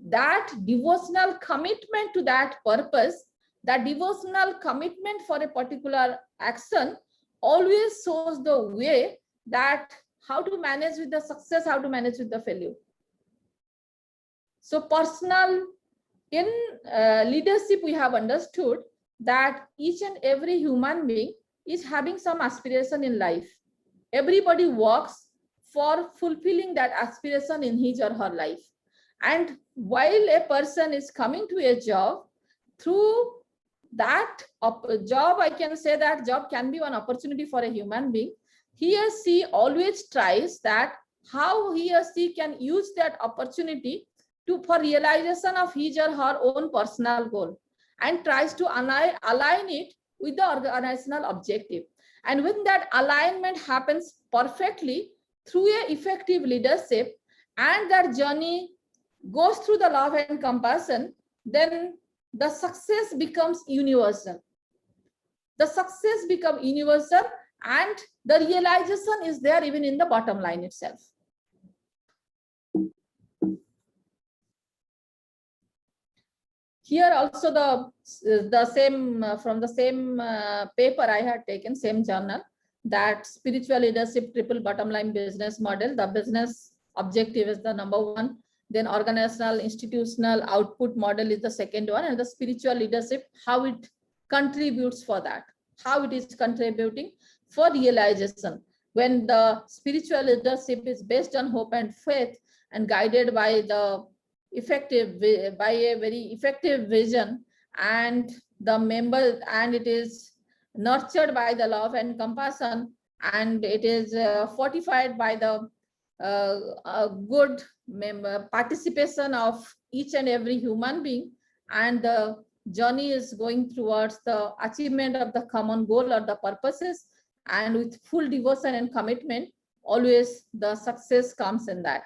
that devotional commitment to that purpose, that devotional commitment for a particular action always shows the way that how to manage with the success, how to manage with the failure. So personal, in leadership, we have understood that each and every human being is having some aspiration in life. Everybody works for fulfilling that aspiration in his or her life. And while a person is coming to a job, through that job, I can say that job can be one opportunity for a human being. He or she always tries that how he or she can use that opportunity for realization of his or her own personal goal, and tries to align it with the organizational objective. And when that alignment happens perfectly through a effective leadership, and that journey goes through the love and compassion, then the success becomes universal. The success becomes universal, and the realization is there even in the bottom line itself. Here also the same, from the same paper I had taken, same journal, that spiritual leadership triple bottom line business model. The business objective is the number one. Then organizational institutional output model is the second one, and the spiritual leadership, how it contributes for that, how it is contributing for realization. When the spiritual leadership is based on hope and faith and guided by a very effective vision, and the member, and it is nurtured by the love and compassion, and it is fortified by the good participation of each and every human being, and the journey is going towards the achievement of the common goal or the purposes, and with full devotion and commitment, always the success comes in that.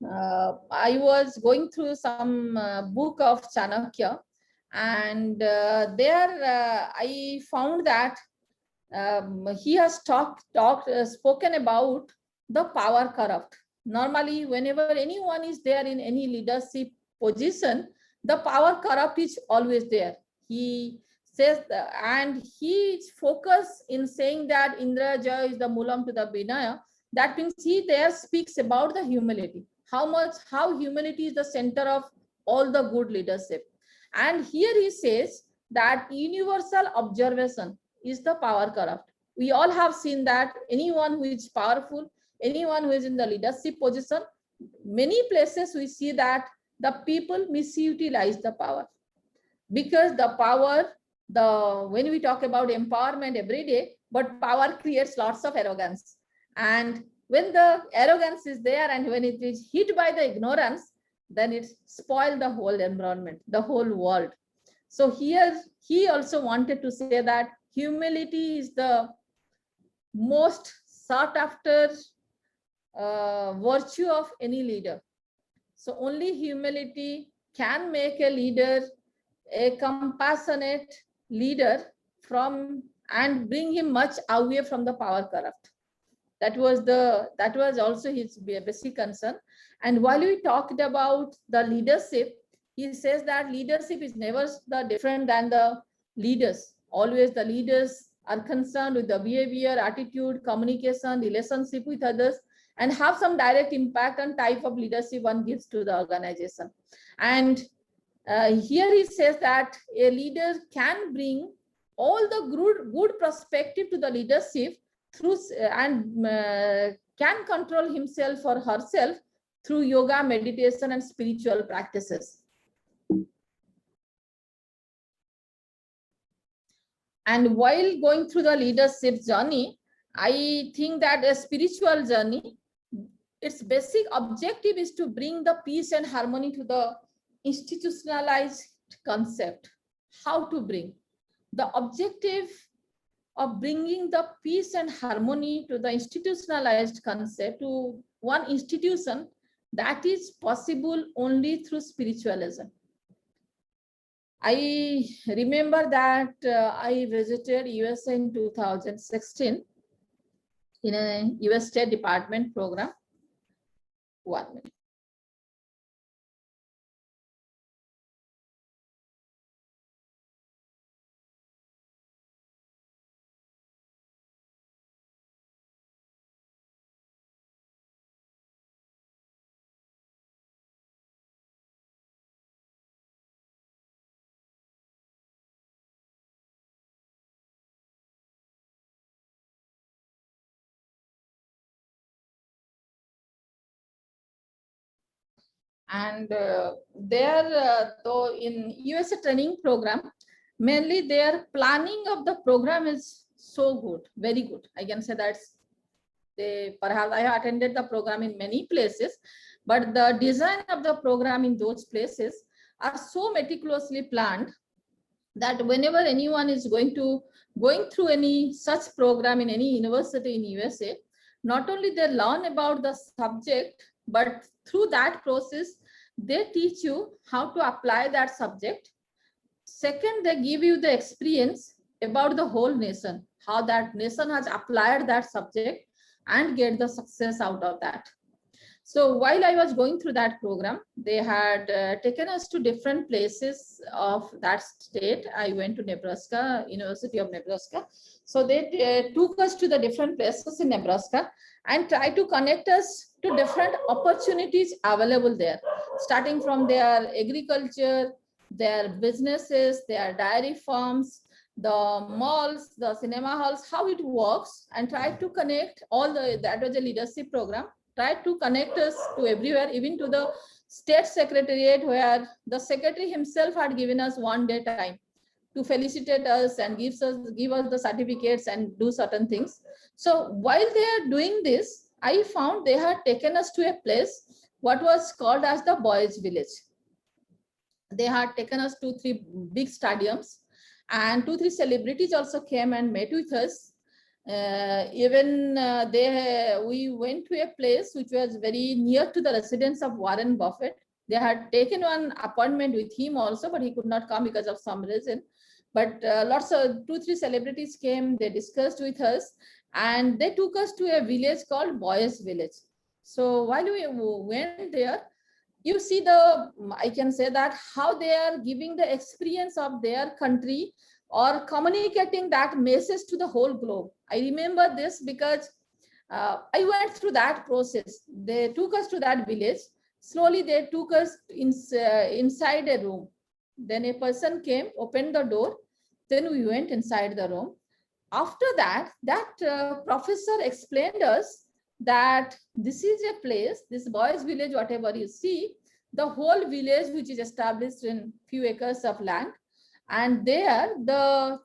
I was going through some book of Chanakya, and there I found that he has spoken about the power corrupt. Normally, whenever anyone is there in any leadership position, the power corrupt is always there. He says, and he is focused in saying that Indra Jaya is the Mulam to the Vinaya. That means he there speaks about the humility. How humility is the center of all the good leadership. And here he says that universal observation is the power corrupt. We all have seen that anyone who is powerful, anyone who is in the leadership position, many places we see that the people misutilize the power. Because the power, when we talk about empowerment every day, but power creates lots of arrogance. And when the arrogance is there and when it is hit by the ignorance, then it spoils the whole environment, the whole world. So here he also wanted to say that humility is the most sought after virtue of any leader. So only humility can make a leader a compassionate leader and bring him much away from the power corrupt. That was also his basic concern. And while we talked about the leadership, he says that leadership is never different than the leaders. Always the leaders are concerned with the behavior, attitude, communication, relationship with others, and have some direct impact on type of leadership one gives to the organization. And here he says that a leader can bring all the good perspective to the leadership through and can control himself or herself through yoga, meditation, and spiritual practices. And while going through the leadership journey, I think that a spiritual journey, its basic objective is to bring the peace and harmony to the institutionalized concept. How to bring? The objective of bringing the peace and harmony to the institutionalized concept to one institution, that is possible only through spiritualism. I remember that I visited USA in 2016 in a US State Department program. 1 minute. And though in USA training program, mainly their planning of the program is so good, very good. I can say that perhaps I have attended the program in many places, but the design of the program in those places are so meticulously planned that whenever anyone is going through any such program in any university in USA, not only they learn about the subject, but through that process, they teach you how to apply that subject. Second, they give you the experience about the whole nation, how that nation has applied that subject and get the success out of that. So while I was going through that program, they had taken us to different places of that state. I went to Nebraska, University of Nebraska. So they took us to the different places in Nebraska and tried to connect us to different opportunities available there, starting from their agriculture, their businesses, their dairy farms, the malls, the cinema halls, how it works, and try to connect all that was a leadership program, try to connect us to everywhere, even to the state secretariat, where the secretary himself had given us 1 day time to felicitate us and give us the certificates and do certain things. So while they are doing this, I found they had taken us to a place what was called as the Boys Village. They had taken us to 3 big stadiums, and 2-3 celebrities also came and met with us. We went to a place which was very near to the residence of Warren Buffett. They had taken one appointment with him also, but he could not come because of some reason. But lots of 2-3 celebrities came, they discussed with us, and they took us to a village called Boyes Village. So while we went there, you see I can say that how they are giving the experience of their country or communicating that message to the whole globe. I remember this because I went through that process. They took us to that village. Slowly, they took us inside a room. Then a person came, opened the door. Then we went inside the room. After that, professor explained us that this is a place, this Boyes Village, whatever you see, the whole village which is established in few acres of land, and there the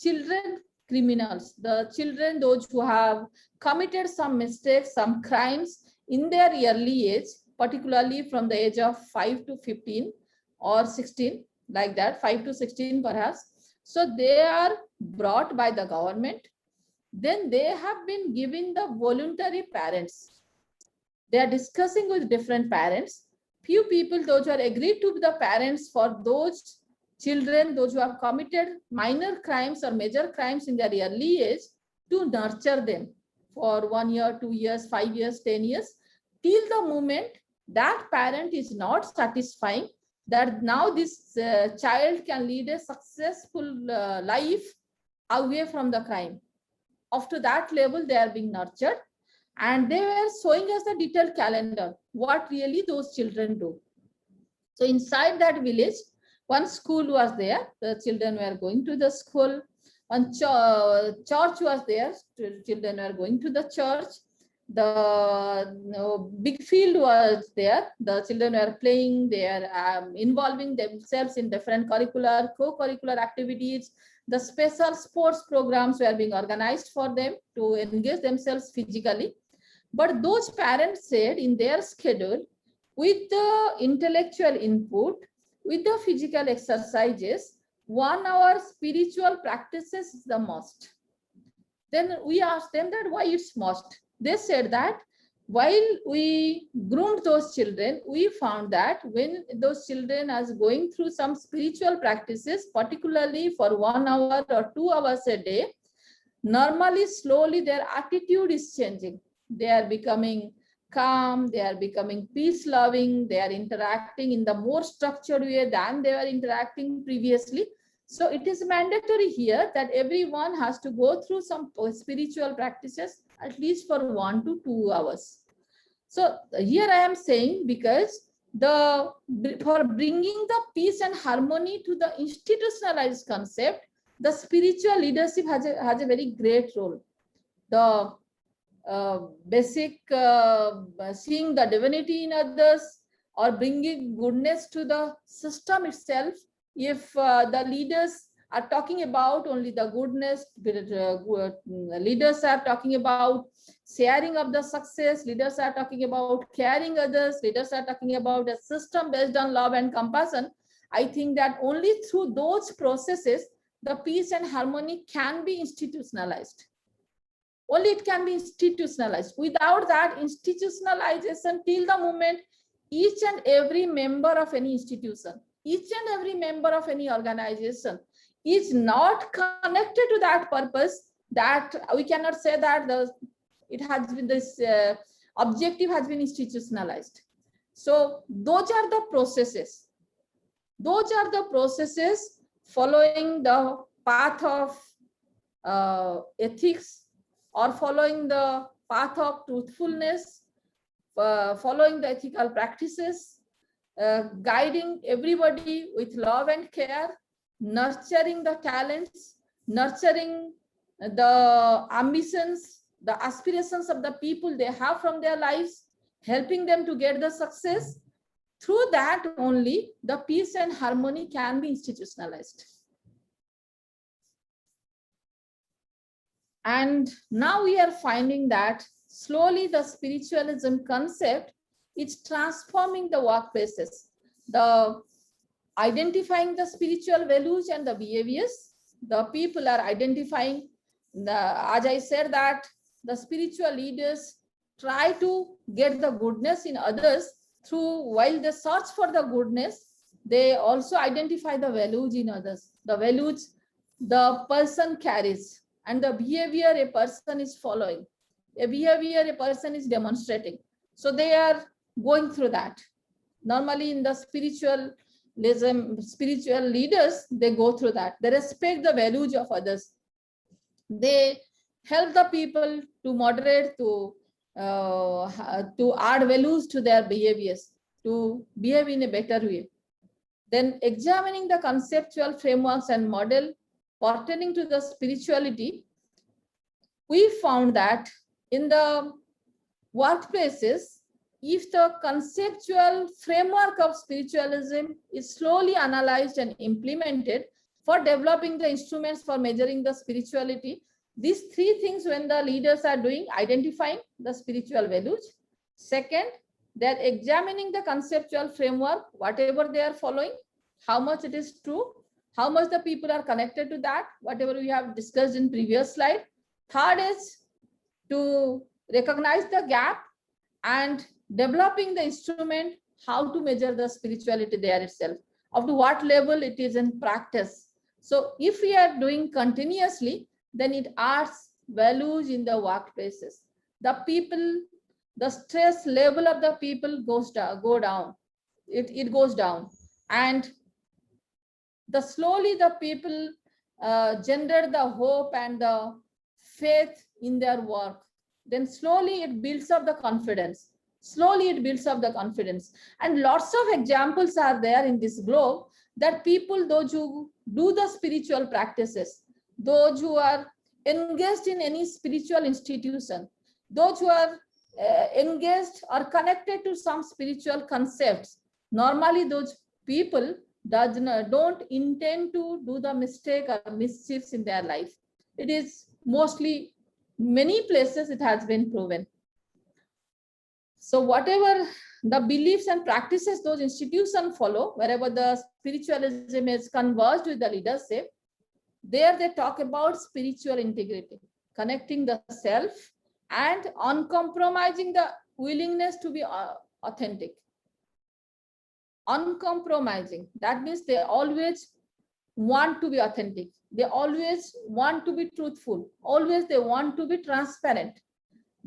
children criminals, the children, those who have committed some mistakes, some crimes in their early age, particularly from the age of 5 to 15 or 16, like that, 5 to 16 perhaps. So they are brought by the government. Then they have been given the voluntary parents. They are discussing with different parents. Few people, those who are agreed to be the parents for those children, those who have committed minor crimes or major crimes in their early age, to nurture them for 1 year, 2 years, 5 years, 10 years, till the moment that parent is not satisfying that now this child can lead a successful life away from the crime. Up to that level, they are being nurtured. And they were showing us the detailed calendar, what really those children do. So inside that village, one school was there. The children were going to the school. One church was there. Children were going to the church. The big field was there. The children were playing. They are involving themselves in different curricular, co-curricular activities. The special sports programs were being organized for them to engage themselves physically. But those parents said in their schedule, with the intellectual input, with the physical exercises, 1 hour spiritual practices is the must. Then we asked them that why it's must. They said that while we groomed those children, we found that when those children are going through some spiritual practices, particularly for 1 hour or 2 hours a day, normally, slowly their attitude is changing. They are becoming calm, they are becoming peace-loving, they are interacting in the more structured way than they were interacting previously. So it is mandatory here that everyone has to go through some spiritual practices at least for 1 to 2 hours. So here I am saying because for bringing the peace and harmony to the institutionalized concept, the spiritual leadership has a very great role. The basic seeing the divinity in others or bringing goodness to the system itself. If the leaders are talking about only the goodness, leaders are talking about sharing of the success, leaders are talking about caring others, leaders are talking about a system based on love and compassion, I think that only through those processes, the peace and harmony can be institutionalized. Only it can be institutionalized. Without that institutionalization, till the moment each and every member of any institution, each and every member of any organization is not connected to that purpose, that we cannot say that it has been this objective has been institutionalized. So those are the processes. Those are the processes following the path of ethics, or following the path of truthfulness, following the ethical practices, guiding everybody with love and care, nurturing the talents, nurturing the ambitions, the aspirations of the people they have from their lives, helping them to get the success. Through that only the peace and harmony can be institutionalized. And now we are finding that slowly the spiritualism concept is transforming the workplaces. The identifying the spiritual values and the behaviors. The people are identifying as I said, that the spiritual leaders try to get the goodness in others through, while they search for the goodness, they also identify the values in others, the values the person carries, and the behavior a person is following, a behavior a person is demonstrating. So they are going through that. Normally in the spiritual leaders, they go through that. They respect the values of others. They help the people to moderate, to add values to their behaviors, to behave in a better way. Then examining the conceptual frameworks and model pertaining to the spirituality, we found that in the workplaces, if the conceptual framework of spiritualism is slowly analyzed and implemented for developing the instruments for measuring the spirituality, these three things when the leaders are doing, identifying the spiritual values. Second, they're examining the conceptual framework, whatever they are following, how much it is true, how much the people are connected to that, whatever we have discussed in previous slide. Third is to recognize the gap and developing the instrument, how to measure the spirituality there itself, up to what level it is in practice. So if we are doing continuously, then it adds values in the workplaces. The people, the stress level of the people goes down. It goes down. And slowly the people generate the hope and the faith in their work. Then slowly it builds up the confidence. Slowly it builds up the confidence. And lots of examples are there in this globe that people, those who do the spiritual practices, those who are engaged in any spiritual institution, those who are engaged or connected to some spiritual concepts, normally those people don't intend to do the mistake or mischiefs in their life. It is mostly, many places it has been proven. So whatever the beliefs and practices those institutions follow, wherever the spiritualism is converged with the leadership, there they talk about spiritual integrity, connecting the self and uncompromising the willingness to be authentic. Uncompromising, that means they always want to be authentic. They always want to be truthful. Always they want to be transparent.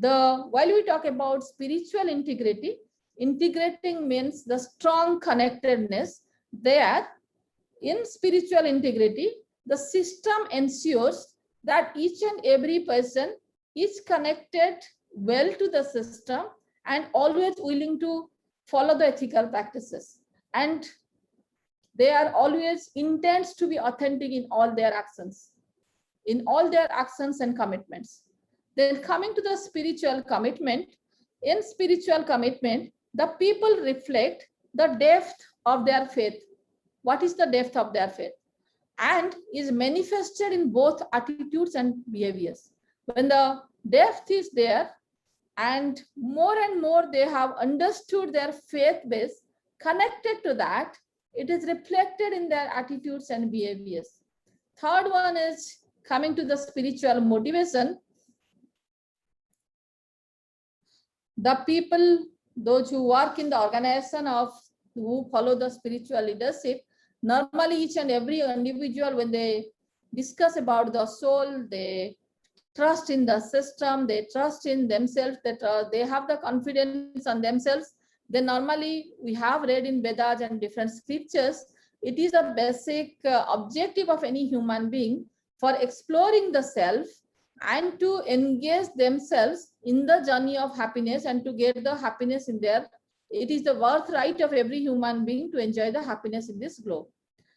While we talk about spiritual integrity, integrating means the strong connectedness. There, in spiritual integrity, the system ensures that each and every person is connected well to the system and always willing to follow the ethical practices. And they are always intends to be authentic in all their actions, and commitments. Then coming to the spiritual commitment, in spiritual commitment, the people reflect the depth of their faith. What is the depth of their faith? And is manifested in both attitudes and behaviors. When the depth is there and more they have understood their faith base, connected to that, it is reflected in their attitudes and behaviors. Third one is coming to the spiritual motivation. The people, those who work in the organization who follow the spiritual leadership, normally each and every individual, when they discuss about the soul, they trust in the system, they trust in themselves, that they have the confidence on themselves. Then normally we have read in Vedas and different scriptures, it is a basic objective of any human being for exploring the self and to engage themselves in the journey of happiness and to get the happiness in their, it is the birthright of every human being to enjoy the happiness in this globe.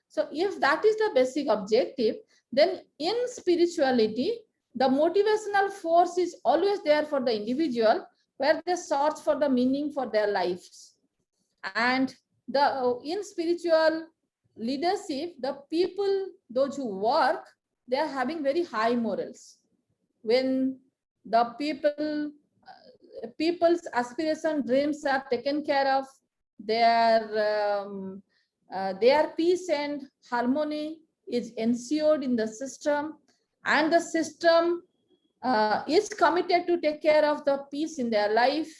So if that is the basic objective, then in spirituality, the motivational force is always there for the individual, where they search for the meaning for their lives. And in spiritual leadership, the people, those who work, they are having very high morals. When the people's aspiration, dreams are taken care of, their their peace and harmony is ensured in the system, and the system is committed to take care of the peace in their life.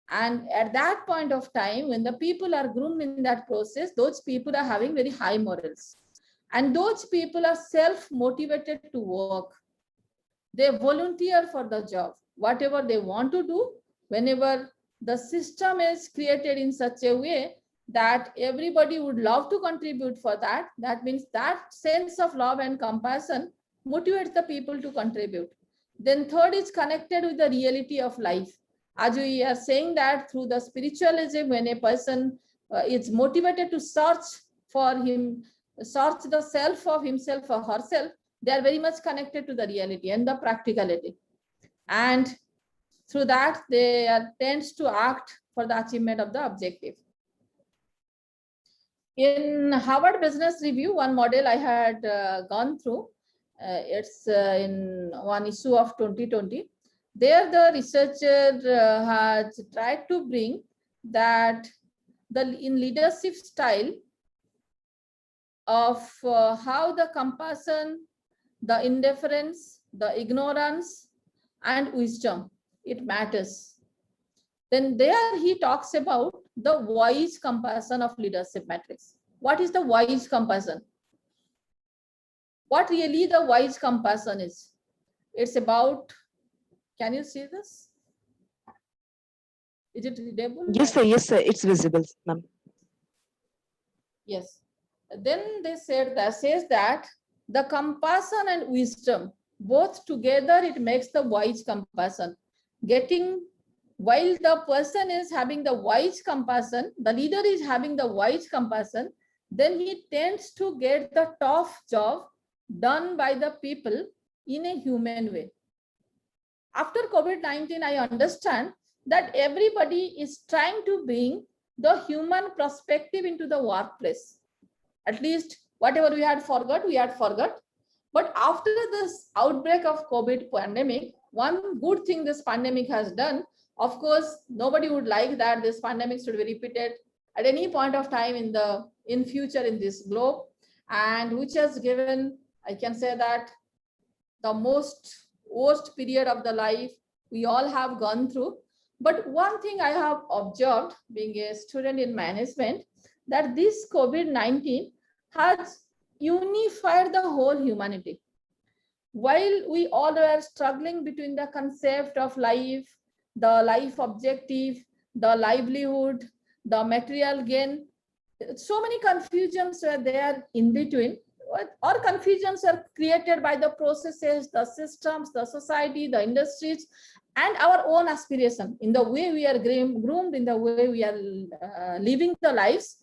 And at that point of time, when the people are groomed in that process, those people are having very high morals. And those people are self-motivated to work. They volunteer for the job, whatever they want to do, whenever the system is created in such a way that everybody would love to contribute for that. That means that sense of love and compassion motivates the people to contribute. Then third is connected with the reality of life. As we are saying that through the spiritualism, when a person is motivated to search the self of himself or herself, they are very much connected to the reality and the practicality. And through that, they tends to act for the achievement of the objective. In Harvard Business Review, one model I had gone through, it's in one issue of 2020. There, the researcher has tried to bring that in leadership style of how the compassion, the indifference, the ignorance, and wisdom, it matters. Then there he talks about the wise compassion of leadership matrix. What is the wise compassion? What really the wise compassion is? It's about, can you see this? Is it readable? Yes, sir, it's visible, ma'am. Yes. Then they says that the compassion and wisdom, both together, it makes the wise compassion. While the person is having the wise compassion, the leader is having the wise compassion, then he tends to get the tough job done by the people in a human way. After COVID-19, I understand that everybody is trying to bring the human perspective into the workplace. At least whatever we had forgot. But after this outbreak of COVID pandemic, one good thing this pandemic has done, of course, nobody would like that this pandemic should be repeated at any point of time in future in this globe, and which has given, I can say that, the worst period of the life we all have gone through. But one thing I have observed, being a student in management, that this COVID-19 has unified the whole humanity. While we all were struggling between the concept of life, the life objective, the livelihood, the material gain, so many confusions were there in between. Or confusions are created by the processes, the systems, the society, the industries, and our own aspiration in the way we are groomed, in the way we are living the lives.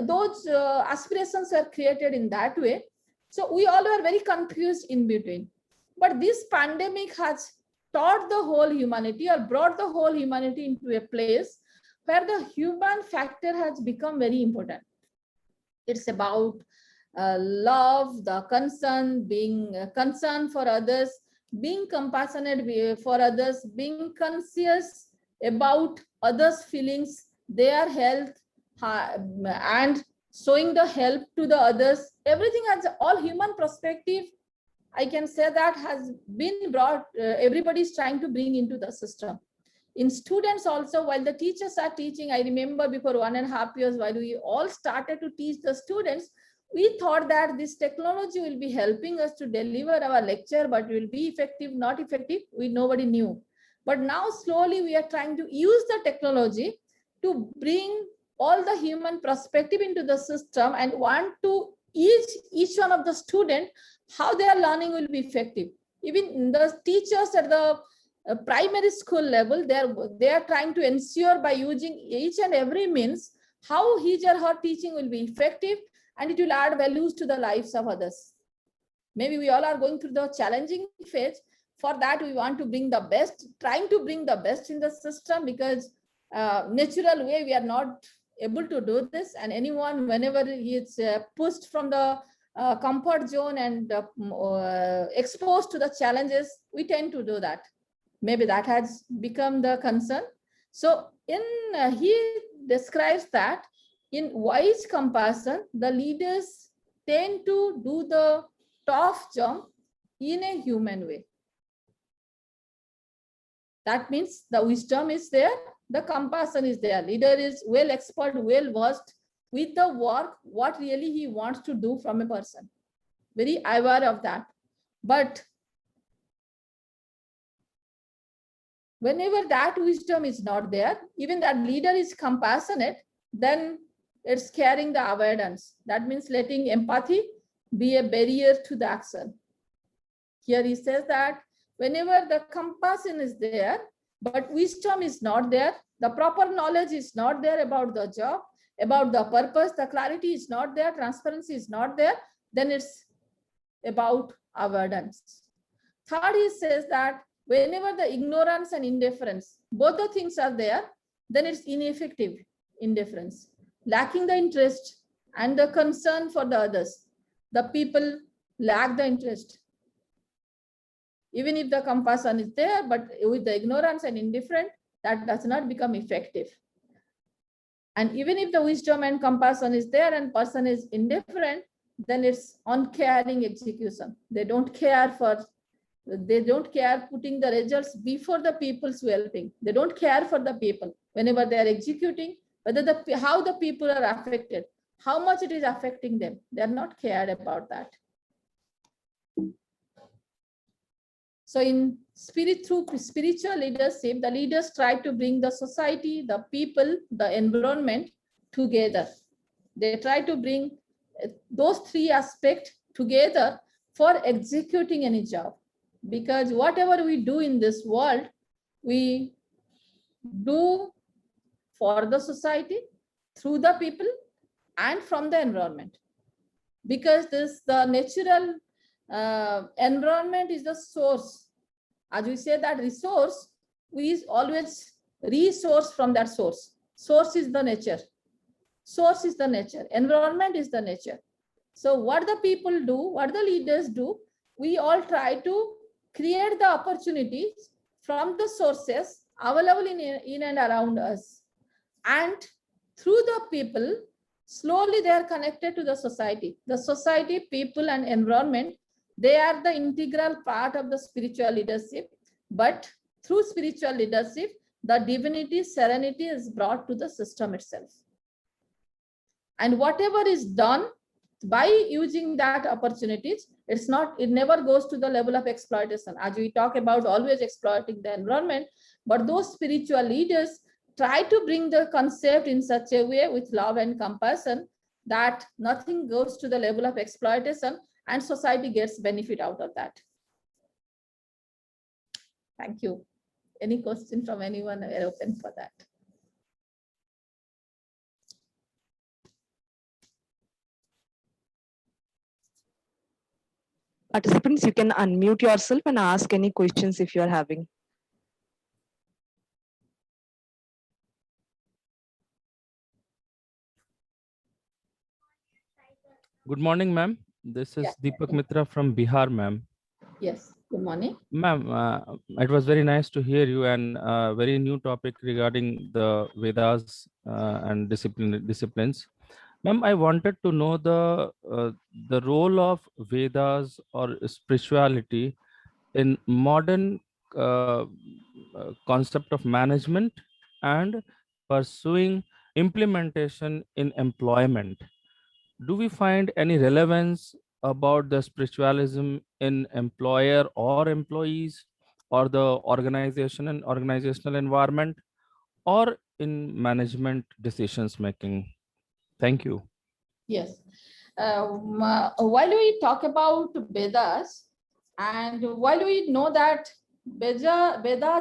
Those aspirations are created in that way. So we all were very confused in between. But this pandemic has taught the whole humanity, or brought the whole humanity into a place where the human factor has become very important. It's about love, the concern, being concerned for others, being compassionate for others, being conscious about others' feelings, their health, and showing the help to the others. Everything has all human perspective. I can say that has been brought, everybody is trying to bring into the system. In students also, while the teachers are teaching, I remember before 1.5 years, while we all started to teach the students, we thought that this technology will be helping us to deliver our lecture, but will be effective, not effective, nobody knew. But now slowly we are trying to use the technology to bring all the human perspective into the system, and want to each one of the student how their learning will be effective. Even the teachers at the primary school level, they are trying to ensure by using each and every means how his or her teaching will be effective, and it will add values to the lives of others. Maybe we all are going through the challenging phase. For that, we want to bring the best, trying to bring the best in the system, because natural way we are not able to do this. And anyone, whenever he is pushed from the comfort zone and exposed to the challenges, we tend to do that. Maybe that has become the concern. So he describes that in wise compassion, the leaders tend to do the tough jump in a human way. That means the wisdom is there, the compassion is there. Leader is well expert, well versed with the work, what really he wants to do from a person. Very aware of that. But whenever that wisdom is not there, even that leader is compassionate, then it's carrying the avoidance. That means letting empathy be a barrier to the action. Here he says that whenever the compassion is there, but wisdom is not there, the proper knowledge is not there about the job, about the purpose, the clarity is not there, transparency is not there, then it's about avoidance. Third, he says that whenever the ignorance and indifference, both the things are there, then it's ineffective indifference, lacking the interest and the concern for the others. The people lack the interest. Even if the compassion is there, but with the ignorance and indifference, that does not become effective. And even if the wisdom and compassion is there and person is indifferent, then it's uncaring execution. They don't care putting the results before the people's well-being. They don't care for the people whenever they are executing, whether how the people are affected, how much it is affecting them. They are not cared about that. So through spiritual leadership, the leaders try to bring the society, the people, the environment together. They try to bring those three aspects together for executing any job. Because whatever we do in this world, we do for the society, through the people, and from the environment. Because the natural environment is the source. As we say that resource, we always resource from that source. Source is the nature. Source is the nature. Environment is the nature. So what the people do, what the leaders do, we all try to create the opportunities from the sources available in and around us. And through the people, slowly they are connected to the society. The society, people, and environment, they are the integral part of the spiritual leadership. But through spiritual leadership, the divinity, serenity is brought to the system itself. And whatever is done by using that opportunities, it never goes to the level of exploitation. As we talk about always exploiting the environment, but those spiritual leaders try to bring the concept in such a way with love and compassion that nothing goes to the level of exploitation and society gets benefit out of that. Thank you. Any question from anyone? We are open for that. Participants, you can unmute yourself and ask any questions if you are having. Good morning, ma'am. This is Deepak Mitra from Bihar, ma'am. Yes, good morning. Ma'am, it was very nice to hear you, and very new topic regarding the Vedas and disciplines. Ma'am, I wanted to know the role of Vedas or spirituality in modern concept of management and pursuing implementation in employment. Do we find any relevance about the spiritualism in employer or employees, or the organization and organizational environment, or in management decisions making? Thank you. Yes. While we talk about Vedas, and while we know that Vedas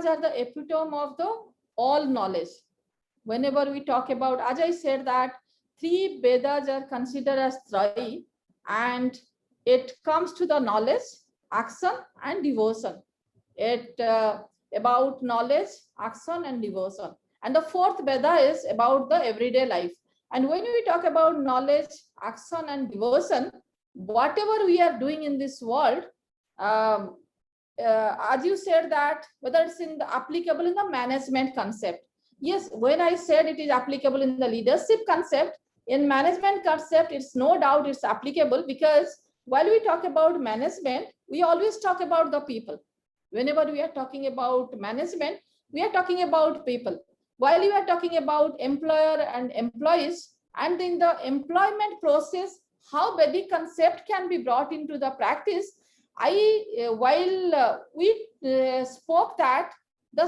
are the epitome of the all knowledge, whenever we talk about, as I said, that three Vedas are considered as Trai, and it comes to the knowledge, action, and devotion. About knowledge, action, and devotion. And the fourth Veda is about the everyday life. And when we talk about knowledge, action, and devotion, whatever we are doing in this world, as you said that whether it's applicable in the management concept. Yes, when I said it is applicable in the leadership concept, In management concept, it's no doubt it's applicable, because while we talk about management, we always talk about the people. Whenever we are talking about management, we are talking about people. While we are talking about employer and employees, and in the employment process, how Vedic concept can be brought into the practice, we spoke that the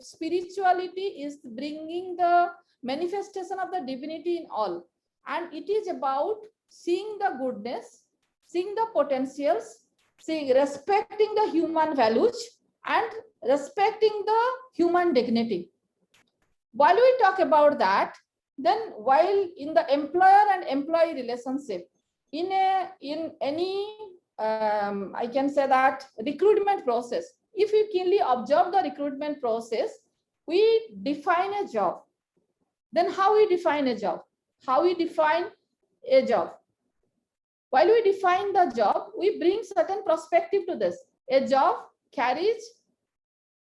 spirituality is bringing the manifestation of the divinity in all, and it is about seeing the goodness, seeing the potentials, seeing, respecting the human values, and respecting the human dignity. While we talk about that, then while in the employer and employee relationship, in any I can say that recruitment process, if you keenly observe the recruitment process, we define a job. Then how we define a job? How we define a job? While we define the job, we bring certain perspective to this. A job carries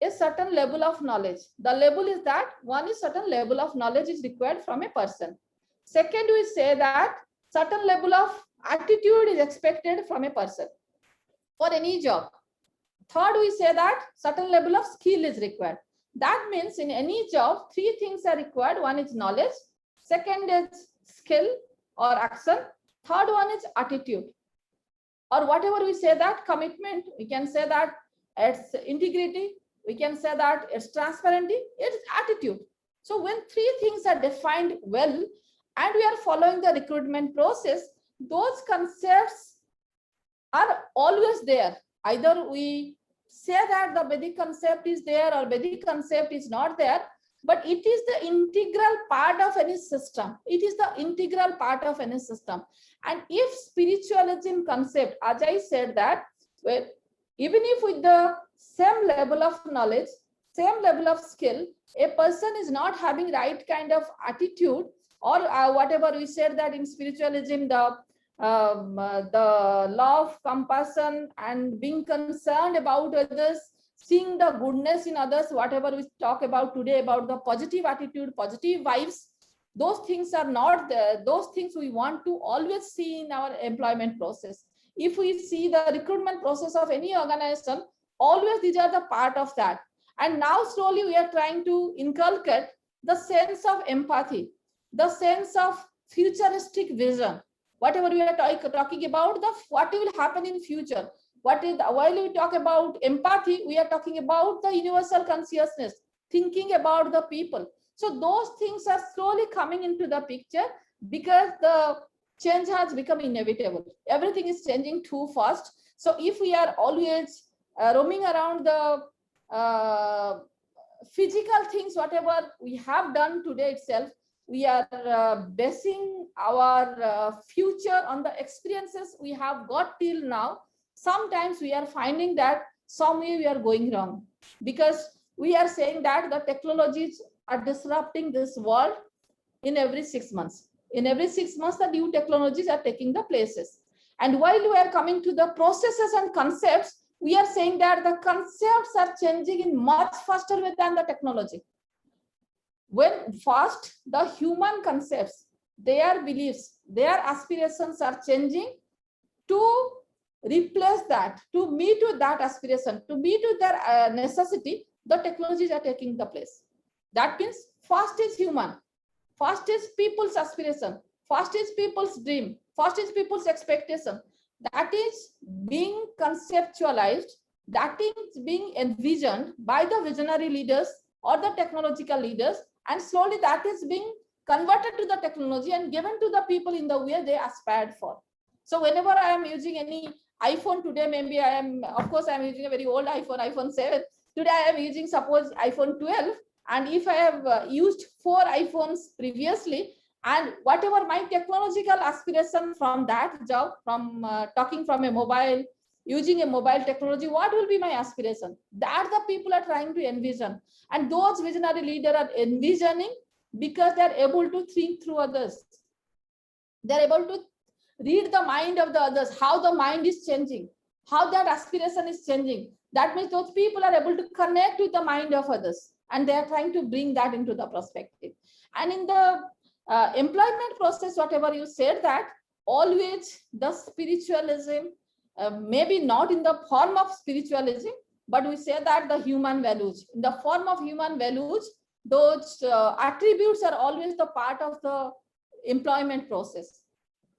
a certain level of knowledge. The level is that one is certain level of knowledge is required from a person. Second, we say that certain level of attitude is expected from a person for any job. Third, we say that certain level of skill is required. That means in any job, three things are required. One is knowledge. Second is skill or action. Third one is attitude. Or whatever we say that commitment, we can say that it's integrity. We can say that it's transparency, it's attitude. So when three things are defined well, and we are following the recruitment process, those concepts are always there. Either we say that the Vedic concept is there or Vedic concept is not there, but it is the integral part of any system. It is the integral part of any system. And if spiritualism concept, as I said that, well, even if with the same level of knowledge, same level of skill, a person is not having right kind of attitude, or whatever we said that in spiritualism, the law of compassion and being concerned about others, seeing the goodness in others, whatever we talk about today about the positive attitude, positive vibes, those things are not there. Those things we want to always see in our employment process. If we see the recruitment process of any organization, always these are the part of that. And now slowly we are trying to inculcate the sense of empathy, the sense of futuristic vision. Whatever we are talking about, what will happen in future. While we talk about empathy, we are talking about the universal consciousness, thinking about the people. So those things are slowly coming into the picture, because the change has become inevitable. Everything is changing too fast. So if we are always roaming around the physical things, whatever we have done today itself, we are basing our future on the experiences we have got till now. Sometimes we are finding that somewhere we are going wrong, because we are saying that the technologies are disrupting this world in every 6 months. In every 6 months, the new technologies are taking the places. And while we are coming to the processes and concepts, we are saying that the concepts are changing in much faster way than the technology. When first the human concepts, their beliefs, their aspirations are changing, to replace that, to meet with that aspiration, to meet with their necessity, the technologies are taking the place. That means first is human, first is people's aspiration, first is people's dream, first is people's expectation. That is being conceptualized, that is being envisioned by the visionary leaders or the technological leaders, and slowly that is being converted to the technology and given to the people in the way they aspired for. So whenever I am using any iPhone today, maybe I am, of course, I am using a very old iPhone, iPhone 7. Today I am using, suppose, iPhone 12. And if I have used 4 iPhones previously, and whatever my technological aspiration from that job, from talking from a mobile, using a mobile technology, what will be my aspiration? That the people are trying to envision. And those visionary leaders are envisioning because they are able to think through others. They are able to read the mind of the others, how the mind is changing, how that aspiration is changing. That means those people are able to connect with the mind of others, and they are trying to bring that into the perspective. And in the employment process, whatever you said, that always the spiritualism, maybe not in the form of spiritualism, but we say that the human values, in the form of human values, those attributes are always the part of the employment process.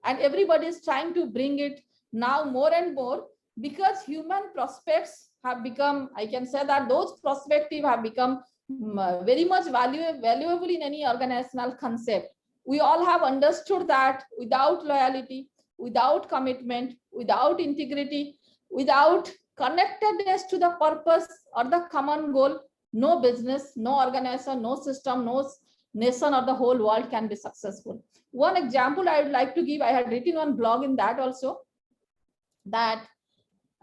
And everybody is trying to bring it now more and more, because human prospects have become, I can say that those perspectives have become very much valuable in any organizational concept. We all have understood that without loyalty, without commitment, without integrity, without connectedness to the purpose or the common goal, no business, no organization, no system, no nation or the whole world can be successful. One example I would like to give, I had written one blog in that also, that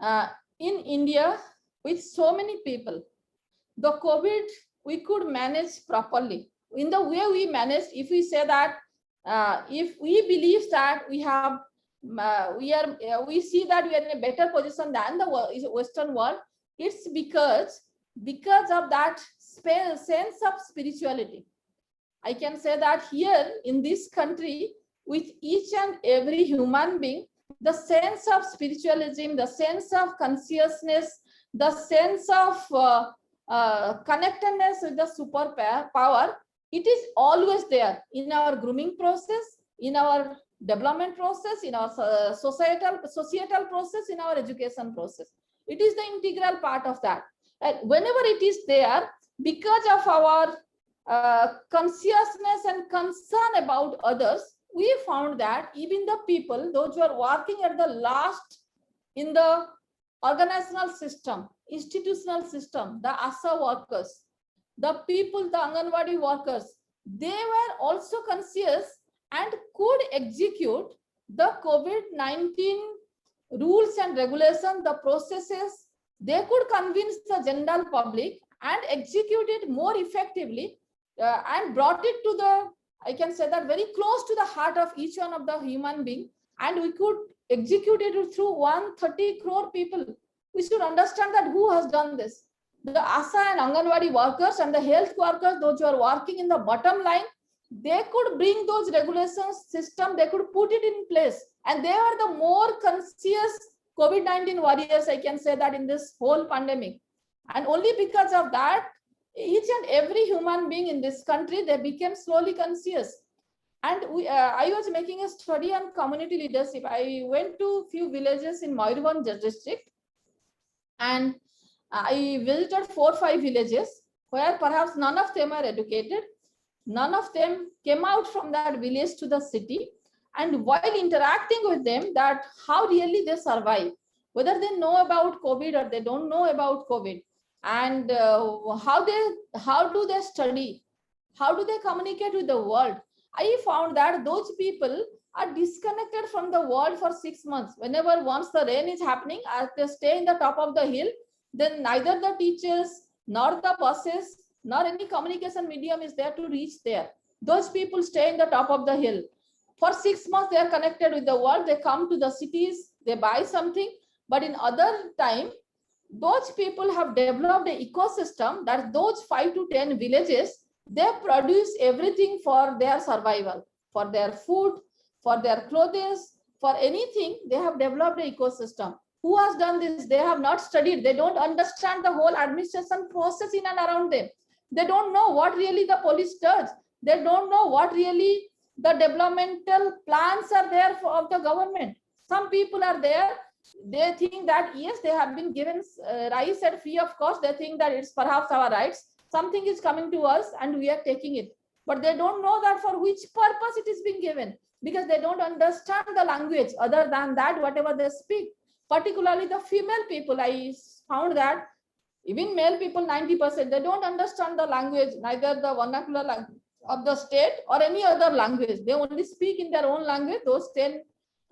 in India, with so many people, the COVID, we could manage properly. In the way we managed, if we say that, if we believe that we have, we see that we are in a better position than the Western world, it's because of that sense of spirituality. I can say that here in this country, with each and every human being, the sense of spiritualism, the sense of consciousness, the sense of connectedness with the superpower, it is always there in our grooming process, in our development process, in our societal process, in our education process. It is the integral part of that. And whenever it is there, because of our consciousness and concern about others, we found that even the people, those who are working at the last in the organizational system, institutional system, the ASA workers, the people, the Anganwadi workers, they were also conscious and could execute the COVID-19 rules and regulations, the processes. They could convince the general public and execute it more effectively and brought it to the, I can say that, very close to the heart of each one of the human being. And we could execute it through 130 crore people. We should understand that who has done this. The ASA and Anganwadi workers and the health workers, those who are working in the bottom line, they could bring those regulations system, they could put it in place. And they are the more conscious COVID-19 warriors, I can say that, in this whole pandemic. And only because of that, each and every human being in this country, they became slowly conscious. And I was making a study on community leadership. I went to a few villages in Mayurbhanj district, and I visited 4 or 5 villages where perhaps none of them are educated. None of them came out from that village to the city. And while interacting with them, that how really they survive, whether they know about COVID or they don't know about COVID, and how do they study, how do they communicate with the world. I found that those people are disconnected from the world for 6 months. Whenever once the rain is happening, as they stay in the top of the hill, then neither the teachers nor the buses nor any communication medium is there to reach there. Those people stay in the top of the hill. For 6 months, they are connected with the world. They come to the cities, they buy something. But in other time, those people have developed an ecosystem that those 5 to 10 villages, they produce everything for their survival, for their food, for their clothes, for anything. They have developed an ecosystem. Who has done this? They have not studied. They don't understand the whole administration process in and around them. They don't know what really the police does. They don't know what really the developmental plans are there of the government. Some people are there. They think that, yes, they have been given rice at free of cost. They think that it's perhaps our rights. Something is coming to us and we are taking it. But they don't know that for which purpose it is being given, because they don't understand the language other than that, whatever they speak. Particularly the female people, I found that even male people, 90%, they don't understand the language, neither the vernacular language of the state or any other language. They only speak in their own language. Those 10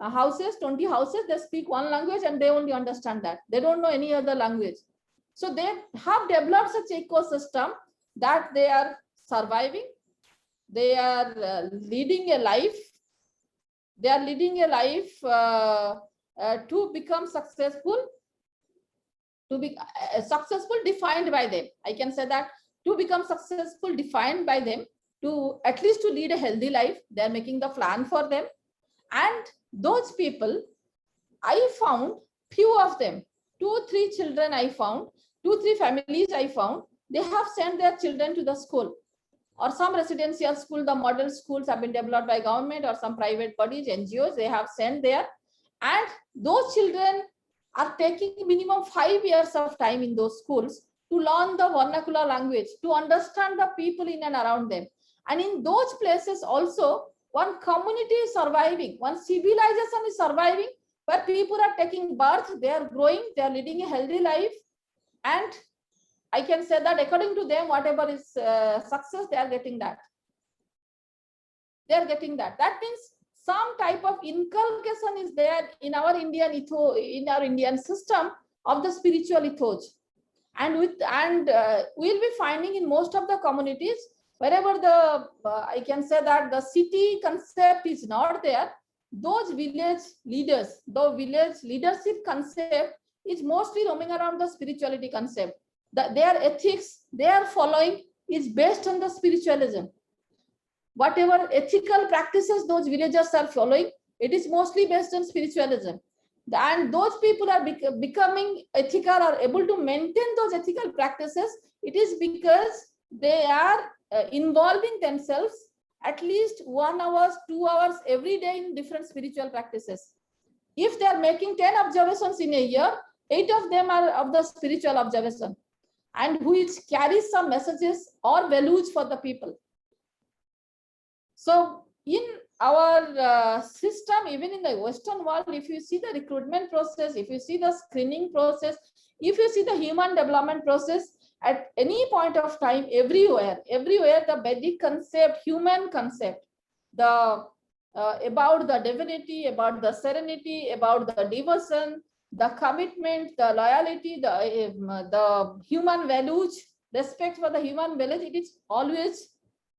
houses, 20 houses, they speak one language and they only understand that. They don't know any other language. So they have developed such ecosystem that they are surviving. They are leading a life. They are leading a life to become successful, to be successful defined by them. I can say that to become successful defined by them, to at least to lead a healthy life. They're making the plan for them. And those people, I found few of them, 2-3 children I found, 2-3 families I found, they have sent their children to the school or some residential school. The model schools have been developed by government or some private bodies, NGOs, they have sent there. And those children are taking minimum 5 years of time in those schools to learn the vernacular language, to understand the people in and around them. And in those places also, one community is surviving, one civilization is surviving, where people are taking birth, they are growing, they are leading a healthy life. And I can say that according to them, whatever is success, they are getting that. They are getting that. That means some type of inculcation is there in our Indian system of the spiritual ethos. And we'll be finding in most of the communities, wherever the I can say that the city concept is not there, those village leaders, the village leadership concept is mostly roaming around the spirituality concept. Their ethics they are following is based on the spiritualism. Whatever ethical practices those villagers are following, it is mostly based on spiritualism. And those people are becoming ethical, are able to maintain those ethical practices. It is because they are involving themselves at least 1 hour, 2 hours every day in different spiritual practices. If they are making 10 observations in a year, 8 of them are of the spiritual observation, and which carries some messages or values for the people. So in our system, even in the Western world, if you see the recruitment process, if you see the screening process, if you see the human development process, at any point of time, everywhere the Vedic concept, human concept, the about the divinity, about the serenity, about the devotion, the commitment, the loyalty, the human values, respect for the human values, it is always,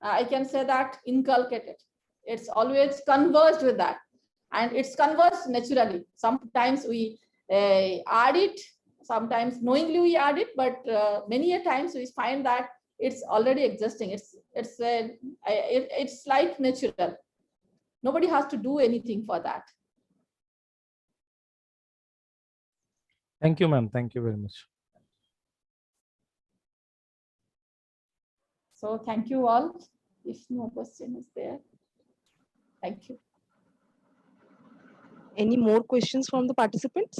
I can say that, inculcated. It's always converged with that, and it's converged naturally. Sometimes we add it, sometimes knowingly we add it, but many a times we find that it's already existing. It's like natural. Nobody has to do anything for that. Thank you, ma'am. Thank you very much. So thank you all. If no question is there, thank you. Any more questions from the participants?